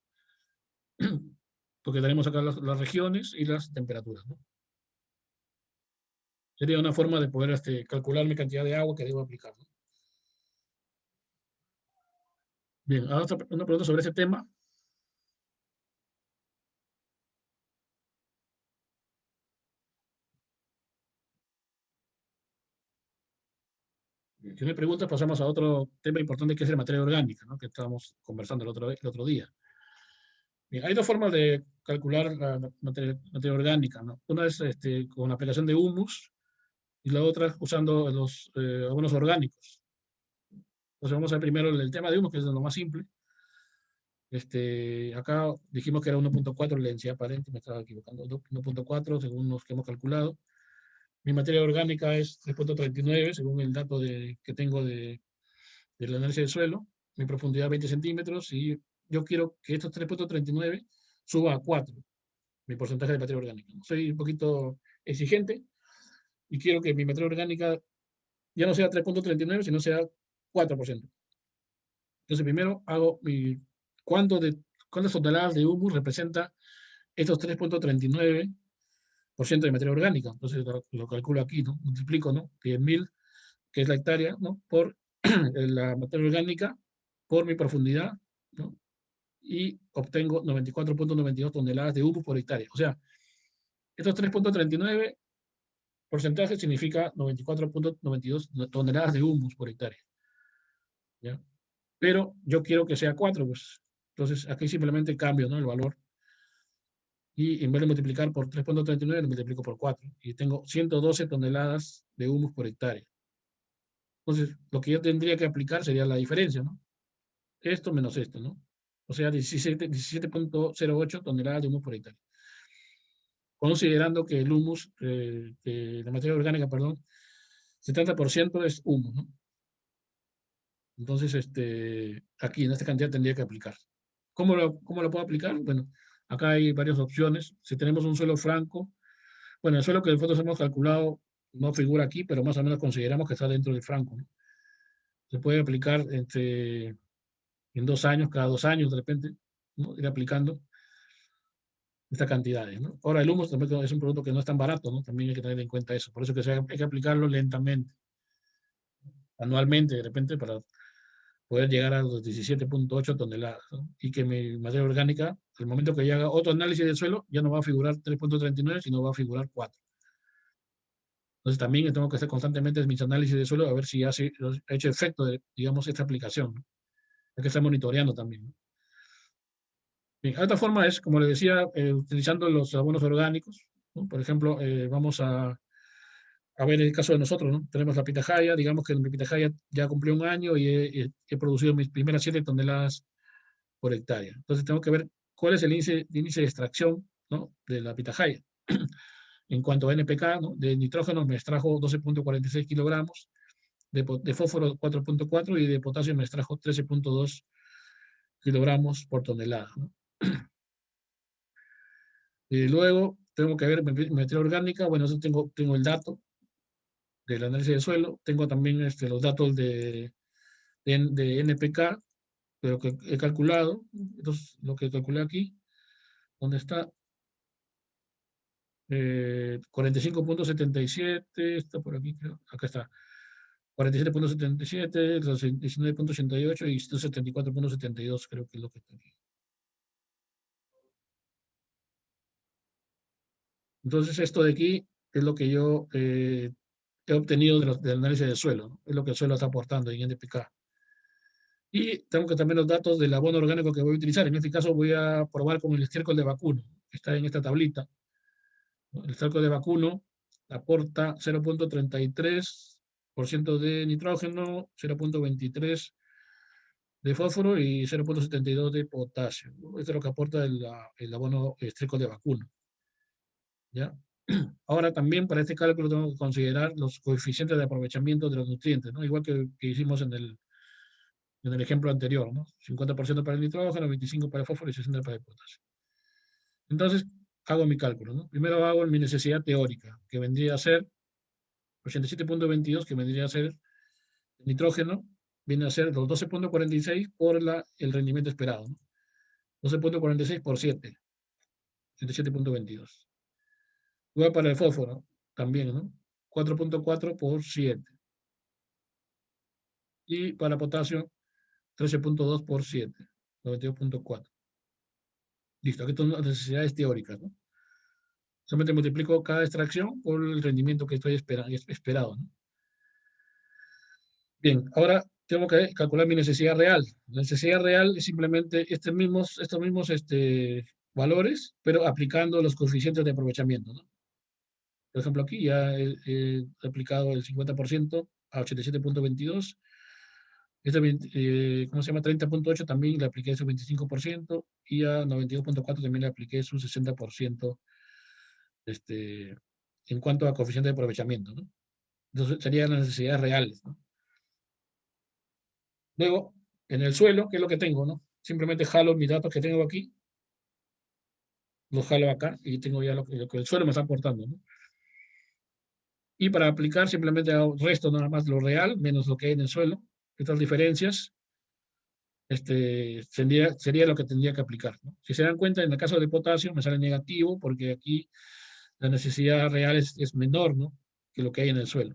porque tenemos acá las regiones y las temperaturas, ¿no? Sería una forma de poder calcular mi cantidad de agua que debo aplicar, ¿no? Bien, ahora una pregunta sobre ese tema. Si no hay preguntas, pasamos a otro tema importante que es la materia orgánica, ¿no? Que estábamos conversando el otro día. Bien, hay dos formas de calcular la materia orgánica, ¿no? Una es con la aplicación de humus y la otra usando los abonos orgánicos. Entonces vamos a ver primero el tema de humus, que es lo más simple. Acá dijimos que era 1.4 la densidad aparente, me estaba equivocando, 1.4 según los que hemos calculado. Mi materia orgánica es 3.39, según el dato que tengo del análisis del suelo. Mi profundidad 20 centímetros y yo quiero que estos 3.39 suba a 4, mi porcentaje de materia orgánica. Soy un poquito exigente y quiero que mi materia orgánica ya no sea 3.39, sino sea 4%. Entonces primero hago cuántas toneladas de humus representa estos 3.39% de materia orgánica. Entonces lo calculo aquí, ¿no? Multiplico, ¿no? 10.000, que es la hectárea, ¿no? Por la materia orgánica, por mi profundidad, ¿no? Y obtengo 94.92 toneladas de humus por hectárea. O sea, estos 3.39 porcentajes significa 94.92 toneladas de humus por hectárea. ¿Ya? Pero yo quiero que sea 4, pues. Entonces aquí simplemente cambio, ¿no? El valor. Y en vez de multiplicar por 3.39, lo multiplico por 4. Y tengo 112 toneladas de humus por hectárea. Entonces, lo que yo tendría que aplicar sería la diferencia, ¿no? Esto menos esto, ¿no? O sea, 17.08 toneladas de humus por hectárea. Considerando que el humus, la materia orgánica, perdón, 70% es humus, ¿no? Entonces, aquí en esta cantidad tendría que aplicar. ¿Cómo lo puedo aplicar? Bueno, acá hay varias opciones. Si tenemos un suelo franco, bueno, el suelo que nosotros hemos calculado no figura aquí, pero más o menos consideramos que está dentro del franco, ¿no? Se puede aplicar en 2 años, cada 2 años de repente, ¿no? Ir aplicando estas cantidades, ¿no? Ahora, el humus también es un producto que no es tan barato, ¿no? También hay que tener en cuenta eso. Por eso que hay que aplicarlo lentamente, anualmente, de repente, para poder llegar a los 17.8 toneladas, ¿no? Y que mi materia orgánica, al momento que yo haga otro análisis del suelo, ya no va a figurar 3.39, sino va a figurar 4. Entonces también tengo que hacer constantemente mis análisis de suelo a ver si ha hecho efecto, digamos, esta aplicación, ¿no? Hay que estar monitoreando también, ¿no? Bien, otra forma es, como le decía, utilizando los abonos orgánicos, ¿no? Por ejemplo, vamos a ver el caso de nosotros, ¿no? Tenemos la pitahaya, digamos que mi pitahaya ya cumplió 1 año y he producido mis primeras 7 toneladas por hectárea. Entonces tengo que ver cuál es el índice de extracción, ¿no? De la pitahaya. En cuanto a NPK, ¿no? De nitrógeno me extrajo 12.46 kilogramos, de fósforo 4.4 y de potasio me extrajo 13.2 kilogramos por tonelada, ¿no? Y luego tengo que ver materia orgánica, bueno, eso tengo el dato del análisis de suelo, tengo también los datos de NPK, pero que he calculado, entonces lo que calculé aquí, ¿dónde está? 45.77, está por aquí, creo, acá está, 47.77, 19.88 y 174.72, creo que es lo que está aquí. Entonces esto de aquí es lo que yo he obtenido del análisis del suelo, ¿no? Es lo que el suelo está aportando en NPK. Y tengo que también los datos del abono orgánico que voy a utilizar. En este caso voy a probar con el estiércol de vacuno, que está en esta tablita. El estiércol de vacuno aporta 0.33% de nitrógeno, 0.23 de fósforo y 0.72 de potasio, ¿no? Esto es lo que aporta el abono estiércol de vacuno, ¿ya? Ahora también para este cálculo tengo que considerar los coeficientes de aprovechamiento de los nutrientes, ¿no? Igual que hicimos en el ejemplo anterior, ¿no? 50% para el nitrógeno, 25% para el fósforo y 60% para el potasio. Entonces, hago mi cálculo, ¿no? Primero hago mi necesidad teórica, que vendría a ser 87.22, que vendría a ser el nitrógeno, viene a ser los 12.46 por el rendimiento esperado, ¿no? 12.46 por 7, 87.22. Igual para el fósforo, también, ¿no? 4.4 por 7. Y para potasio, 13.2 por 7, 92.4. Listo, aquí son las necesidades teóricas, ¿no? Solamente multiplico cada extracción por el rendimiento que estoy esperado, ¿no? Bien, ahora tengo que calcular mi necesidad real. La necesidad real es simplemente estos mismos valores, pero aplicando los coeficientes de aprovechamiento, ¿no? Por ejemplo, aquí ya he aplicado el 50% a 87.22. ¿Cómo se llama? 30.8 también le apliqué su 25% y a 92.4 también le apliqué su 60% en cuanto a coeficiente de aprovechamiento, ¿no? Entonces serían las necesidades reales, ¿no? Luego, en el suelo, ¿qué es lo que tengo, no? Simplemente jalo mis datos que tengo aquí, los jalo acá y tengo ya lo que el suelo me está aportando, ¿no? Y para aplicar simplemente hago resto nada más lo real menos lo que hay en el suelo. Estas diferencias sería lo que tendría que aplicar, ¿no? Si se dan cuenta, en el caso de potasio me sale negativo porque aquí la necesidad real es menor, ¿no?, que lo que hay en el suelo.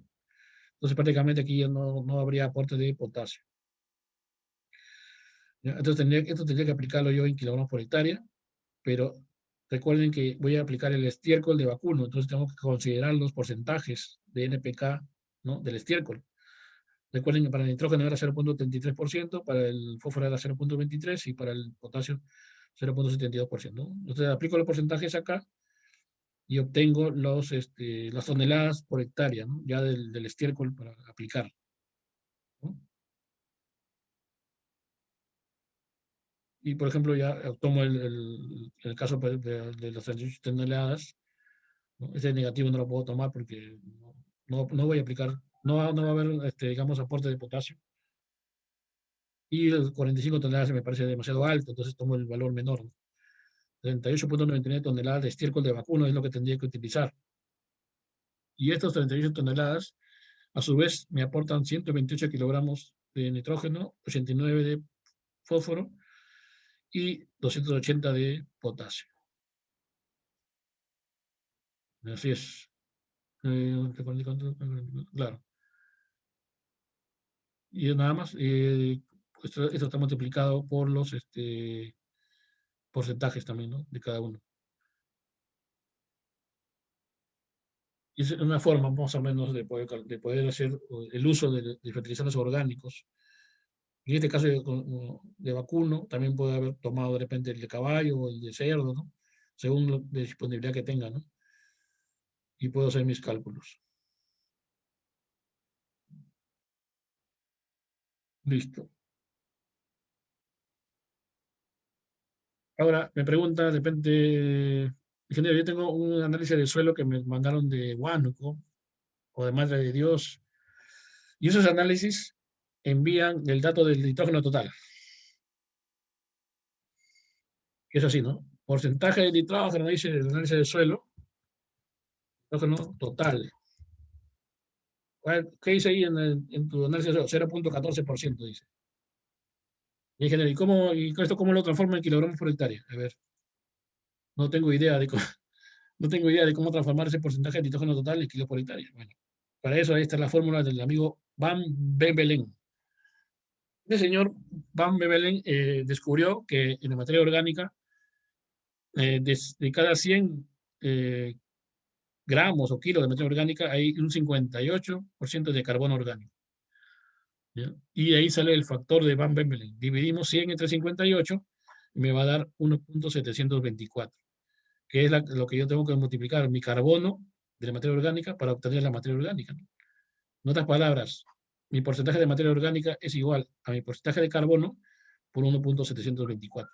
Entonces prácticamente aquí ya no habría aporte de potasio. ¿Ya? Entonces esto tendría que aplicarlo yo en kilogramos por hectárea, pero recuerden que voy a aplicar el estiércol de vacuno, entonces tengo que considerar los porcentajes de NPK, ¿no?, del estiércol. Recuerden que para el nitrógeno era 0.33%, para el fósforo era 0.23% y para el potasio 0.72%, ¿no? Entonces aplico los porcentajes acá y obtengo las toneladas por hectárea, ¿no?, ya del estiércol para aplicar, ¿no? Y por ejemplo ya tomo el caso de las 38 toneladas, ¿no? Ese negativo no lo puedo tomar porque no voy a aplicar, no va a haber, digamos, aporte de potasio. Y el 45 toneladas me parece demasiado alto, entonces tomo el valor menor, ¿no? 38.99 toneladas de estiércol de vacuno es lo que tendría que utilizar. Y estas 38 toneladas, a su vez, me aportan 128 kilogramos de nitrógeno, 89 de fósforo y 280 de potasio. Así es. Claro. Y nada más. Esto está multiplicado por los porcentajes también, ¿no?, de cada uno. Y es una forma más o menos de poder hacer el uso de fertilizantes orgánicos. En este caso de vacuno, también puede haber tomado de repente el de caballo o el de cerdo, ¿no?, según la disponibilidad que tenga, ¿no? Y puedo hacer mis cálculos. Listo. Ahora, me pregunta, de repente, ingeniero, yo tengo un análisis del suelo que me mandaron de Huánuco o de Madre de Dios, y esos análisis envían el dato del nitrógeno total. Que es así, ¿no? Porcentaje de nitrógeno, dice el análisis del suelo, nitrógeno total. ¿Qué dice ahí en tu análisis del suelo? 0.14%, dice. Y ingeniero, ¿y esto cómo lo transforma en kilogramos por hectárea? A ver, no tengo idea de cómo, no tengo idea de cómo transformar ese porcentaje de nitrógeno total en kilos por hectárea. Bueno, para eso ahí está la fórmula del amigo Van Bevelen. El señor Van Bevelen descubrió que en la materia orgánica, de cada 100 gramos o kilos de materia orgánica, hay un 58% de carbono orgánico, ¿ya? Y de ahí sale el factor de Van Bevelen. Dividimos 100 entre 58 y me va a dar 1.724, que es lo que yo tengo que multiplicar mi carbono de la materia orgánica para obtener la materia orgánica, ¿no? En otras palabras, mi porcentaje de materia orgánica es igual a mi porcentaje de carbono por 1.724.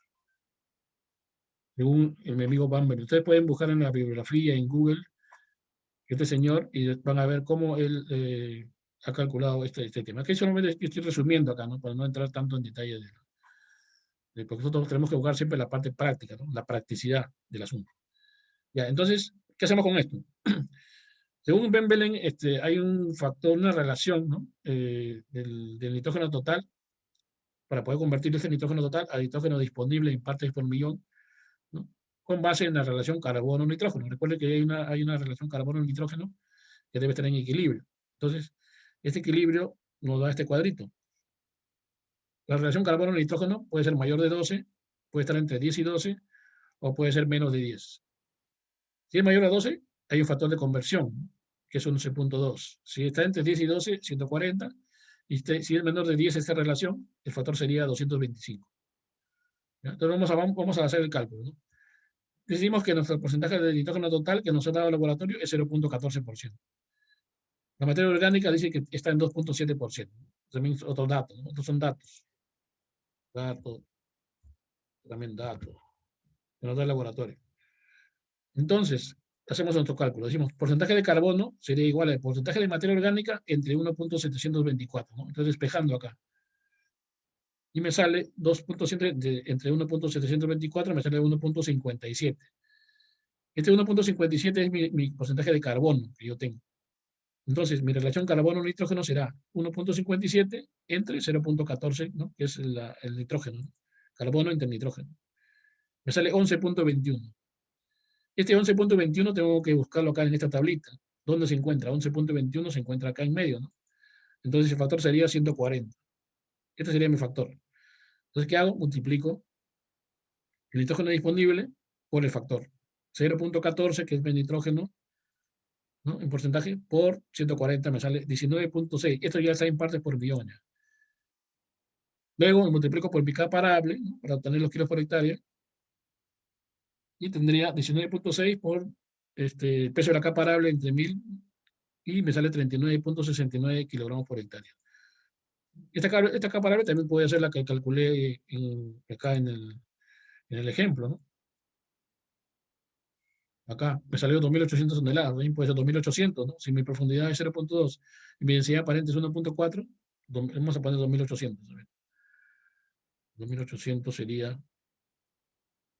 Según mi amigo Bamber. Ustedes pueden buscar en la bibliografía, en Google, este señor, y van a ver cómo él ha calculado este tema. Aquí solamente estoy resumiendo acá, ¿no?, para no entrar tanto en detalle porque nosotros tenemos que buscar siempre la parte práctica, ¿no?, la practicidad del asunto. Ya, entonces, ¿qué hacemos con esto? Según Ben Belen, hay un factor, una relación, ¿no?, del nitrógeno total, para poder convertir ese nitrógeno total a nitrógeno disponible en partes por millón, ¿no?, con base en la relación carbono-nitrógeno. Recuerden que hay una relación carbono-nitrógeno que debe estar en equilibrio. Entonces, este equilibrio nos da este cuadrito. La relación carbono-nitrógeno puede ser mayor de 12, puede estar entre 10 y 12, o puede ser menos de 10. Si es mayor a 12, hay un factor de conversión, que es 11.2. Si está entre 10 y 12, 140, y si es menor de 10 esta relación, el factor sería 225. ¿Ya? Entonces vamos a hacer el cálculo, ¿no? Decimos que nuestro porcentaje de nitrógeno total que nos ha dado el laboratorio es 0.14%. La materia orgánica dice que está en 2.7%. También es otro dato, ¿no? Estos son datos. Datos. También datos. Que nos da el laboratorio. Entonces, hacemos nuestro cálculo. Decimos, porcentaje de carbono sería igual al porcentaje de materia orgánica entre 1.724, ¿no? Entonces, despejando acá. Y me sale 2.7 entre 1.724 me sale 1.57. Este 1.57 es mi porcentaje de carbono que yo tengo. Entonces, mi relación carbono-nitrógeno será 1.57 entre 0.14, ¿no? Que es el nitrógeno, ¿no? Carbono entre nitrógeno. Me sale 11.21. Este 11.21 tengo que buscarlo acá en esta tablita. ¿Dónde se encuentra? 11.21 se encuentra acá en medio, ¿no? Entonces el factor sería 140. Este sería mi factor. Entonces, ¿qué hago? Multiplico el nitrógeno disponible por el factor. 0.14, que es el nitrógeno, ¿no? En porcentaje, por 140 me sale 19.6. Esto ya está en partes por millón. Ya. Luego me multiplico por mi K parable, ¿no? Para obtener los kilos por hectárea. Y tendría 19.6 por el peso de la K parable entre 1000 y me sale 39.69 kilogramos por hectárea. Esta K parable también puede ser la que calculé acá en el ejemplo, ¿no? Acá me salió 2.800 toneladas, ¿no? Puede ser 2.800, ¿no? Si mi profundidad es 0.2 y mi densidad aparente es 1.4, vamos a poner 2.800. 2.800 sería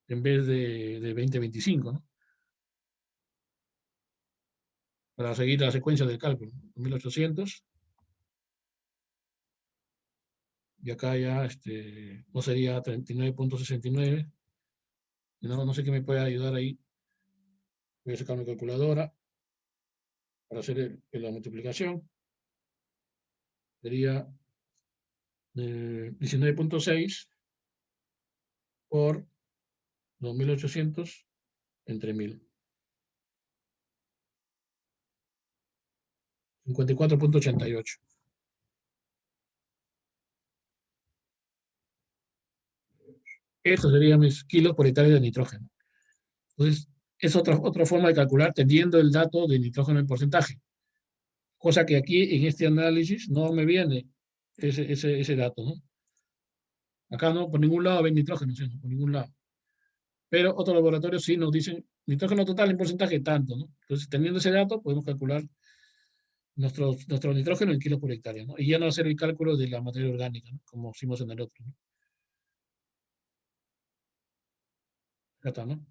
en vez de 2025, ¿no? Para seguir la secuencia del cálculo. 2.800. Y acá ya no sería 39.69. No sé qué me puede ayudar ahí. Voy a sacar mi calculadora para hacer la multiplicación. Sería 19.6 por 2.800 entre 1000. 54.88. Estos serían mis kilos por hectárea de nitrógeno. Entonces, es otra forma de calcular teniendo el dato de nitrógeno en porcentaje. Cosa que aquí en este análisis no me viene ese dato, ¿no? Acá no, por ningún lado ven nitrógeno, ¿sí? Por ningún lado. Pero otros laboratorios sí nos dicen nitrógeno total en porcentaje tanto, ¿no? Entonces, teniendo ese dato, podemos calcular nuestro nitrógeno en kilos por hectárea, ¿no? Y ya no hacer el cálculo de la materia orgánica, ¿no? Como hicimos en el otro, ¿no? Ya está, ¿no?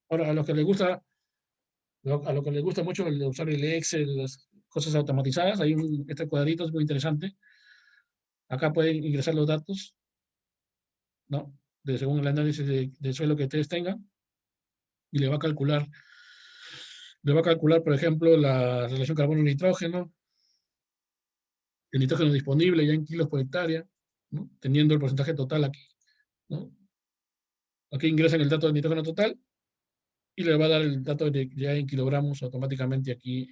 Ahora, a los que les gusta, a lo que les gusta mucho usar el Excel, las cosas automatizadas, hay este cuadrito es muy interesante. Acá pueden ingresar los datos, ¿no? Según el análisis de suelo que ustedes tengan, y le va a calcular, por ejemplo, la relación carbono-nitrógeno, el nitrógeno disponible ya en kilos por hectárea, ¿no? Teniendo el porcentaje total aquí, ¿no? Aquí ingresan el dato del nitrógeno total y le va a dar el dato ya en kilogramos automáticamente aquí,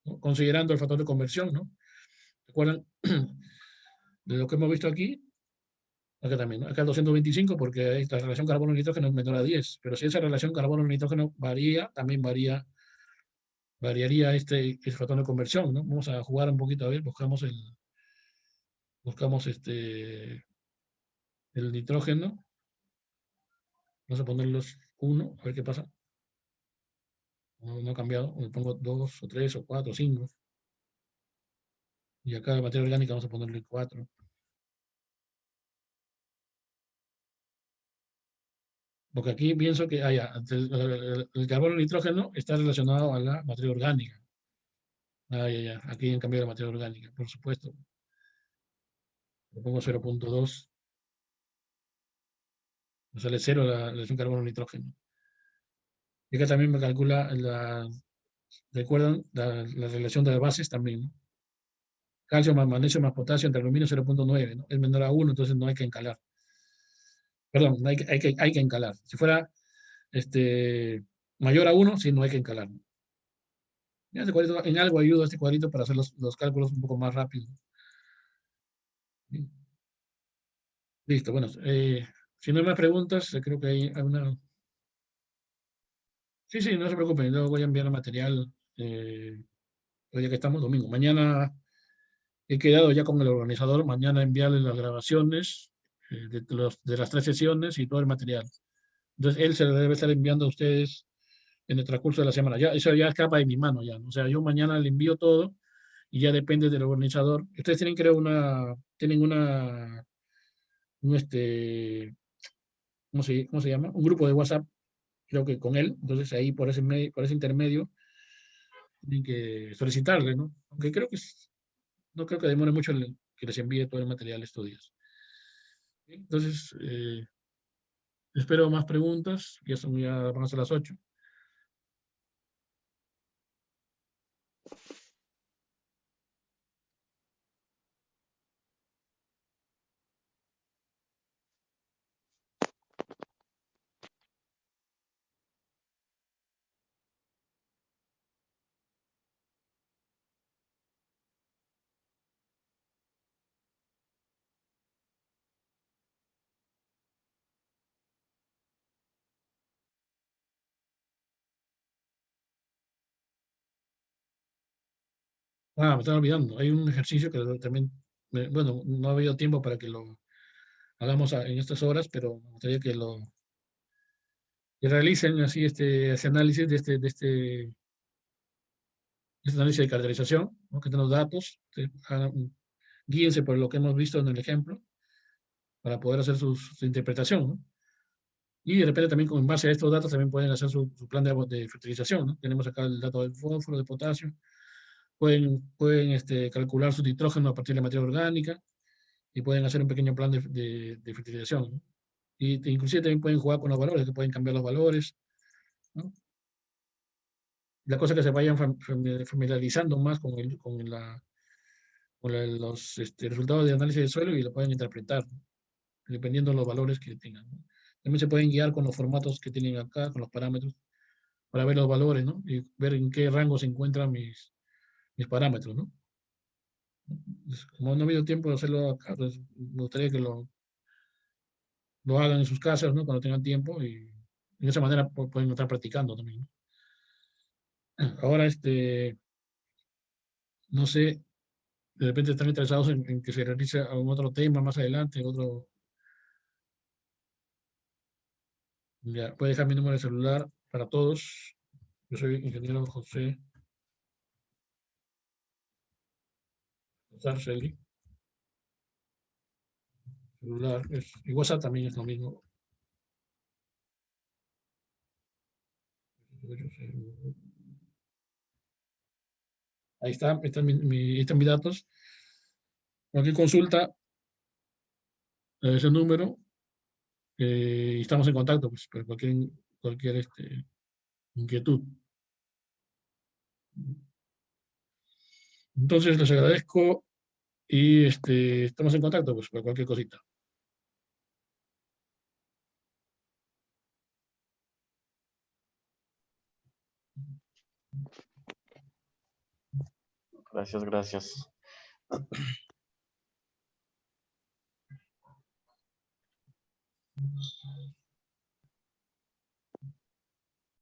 ¿no? Considerando el factor de conversión, ¿no? ¿Recuerdan de lo que hemos visto aquí? Acá también, ¿no? Acá 225 porque esta relación carbono-nitrógeno es menor a 10, pero si esa relación carbono-nitrógeno varía, también variaría el factor de conversión, ¿no? Vamos a jugar un poquito, a ver, buscamos el nitrógeno, vamos a ponerlos 1, a ver qué pasa. No ha cambiado, le pongo 2 o 3 o 4 o 5. Y acá la materia orgánica vamos a ponerle 4. Porque aquí pienso que el carbono y el nitrógeno está relacionado a la materia orgánica. Ya. Aquí en cambio la materia orgánica, por supuesto. Le pongo 0.2. Me sale 0 la relación carbono-nitrógeno. Y acá también me calcula ¿recuerdan? La relación de las bases también, ¿no? Calcio más magnesio más potasio entre aluminio 0.9, ¿no? Es menor a 1, entonces no hay que encalar. Perdón, hay que encalar. Si fuera mayor a 1, sí, no hay que encalar. Ya, este cuadrito, en algo ayuda este cuadrito para hacer los cálculos un poco más rápido. Bien. Listo, bueno, si no hay más preguntas, creo que hay una... Sí, sí, no se preocupen, yo voy a enviar el material hoy ya que estamos domingo. Mañana he quedado ya con el organizador, mañana enviarle las grabaciones de las 3 sesiones y todo el material. Entonces, él se lo debe estar enviando a ustedes en el transcurso de la semana. Ya, eso ya escapa de mi mano ya, ¿no? O sea, yo mañana le envío todo y ya depende del organizador. Ustedes tienen, creo, tienen ¿cómo se llama? Un grupo de WhatsApp, creo que con él. Entonces, ahí por ese intermedio, tienen que solicitarle, ¿no? Aunque no creo que demore mucho que les envíe todo el material estos días. Bien, entonces, espero más preguntas, ya van a ser las 8. Me estaba olvidando. Hay un ejercicio que también, bueno, no ha habido tiempo para que lo hagamos en estas horas, pero me gustaría que realicen así ese análisis este análisis de caracterización, ¿no? Que tengan los datos, guíense por lo que hemos visto en el ejemplo para poder hacer su interpretación, ¿no? Y de repente también con base a estos datos también pueden hacer su plan de fertilización, ¿no? Tenemos acá el dato del fósforo, de potasio, pueden calcular su nitrógeno a partir de materia orgánica y pueden hacer un pequeño plan de fertilización, ¿no? Y inclusive también pueden jugar con los valores, que pueden cambiar los valores, ¿no? La cosa es que se vayan familiarizando más con los resultados de análisis del suelo y lo pueden interpretar, ¿no? Dependiendo de los valores que tengan, ¿no? También se pueden guiar con los formatos que tienen acá, con los parámetros, para ver los valores, ¿no? Y ver en qué rango se encuentran mis parámetros, ¿no? Pues, como no ha habido tiempo de hacerlo acá, pues me gustaría que lo hagan en sus casas, ¿no? Cuando tengan tiempo y de esa manera pueden estar practicando también, ¿no? Ahora, no sé, de repente están interesados en que se realice algún otro tema más adelante, ya, puede dejar mi número de celular para todos. Yo soy ingeniero José Sarceli. Celular y WhatsApp también es lo mismo. Ahí están mis datos. Cualquier consulta, ese número, y estamos en contacto, pues, por cualquier inquietud. Entonces, les agradezco y estamos en contacto, pues, por cualquier cosita. Gracias, gracias.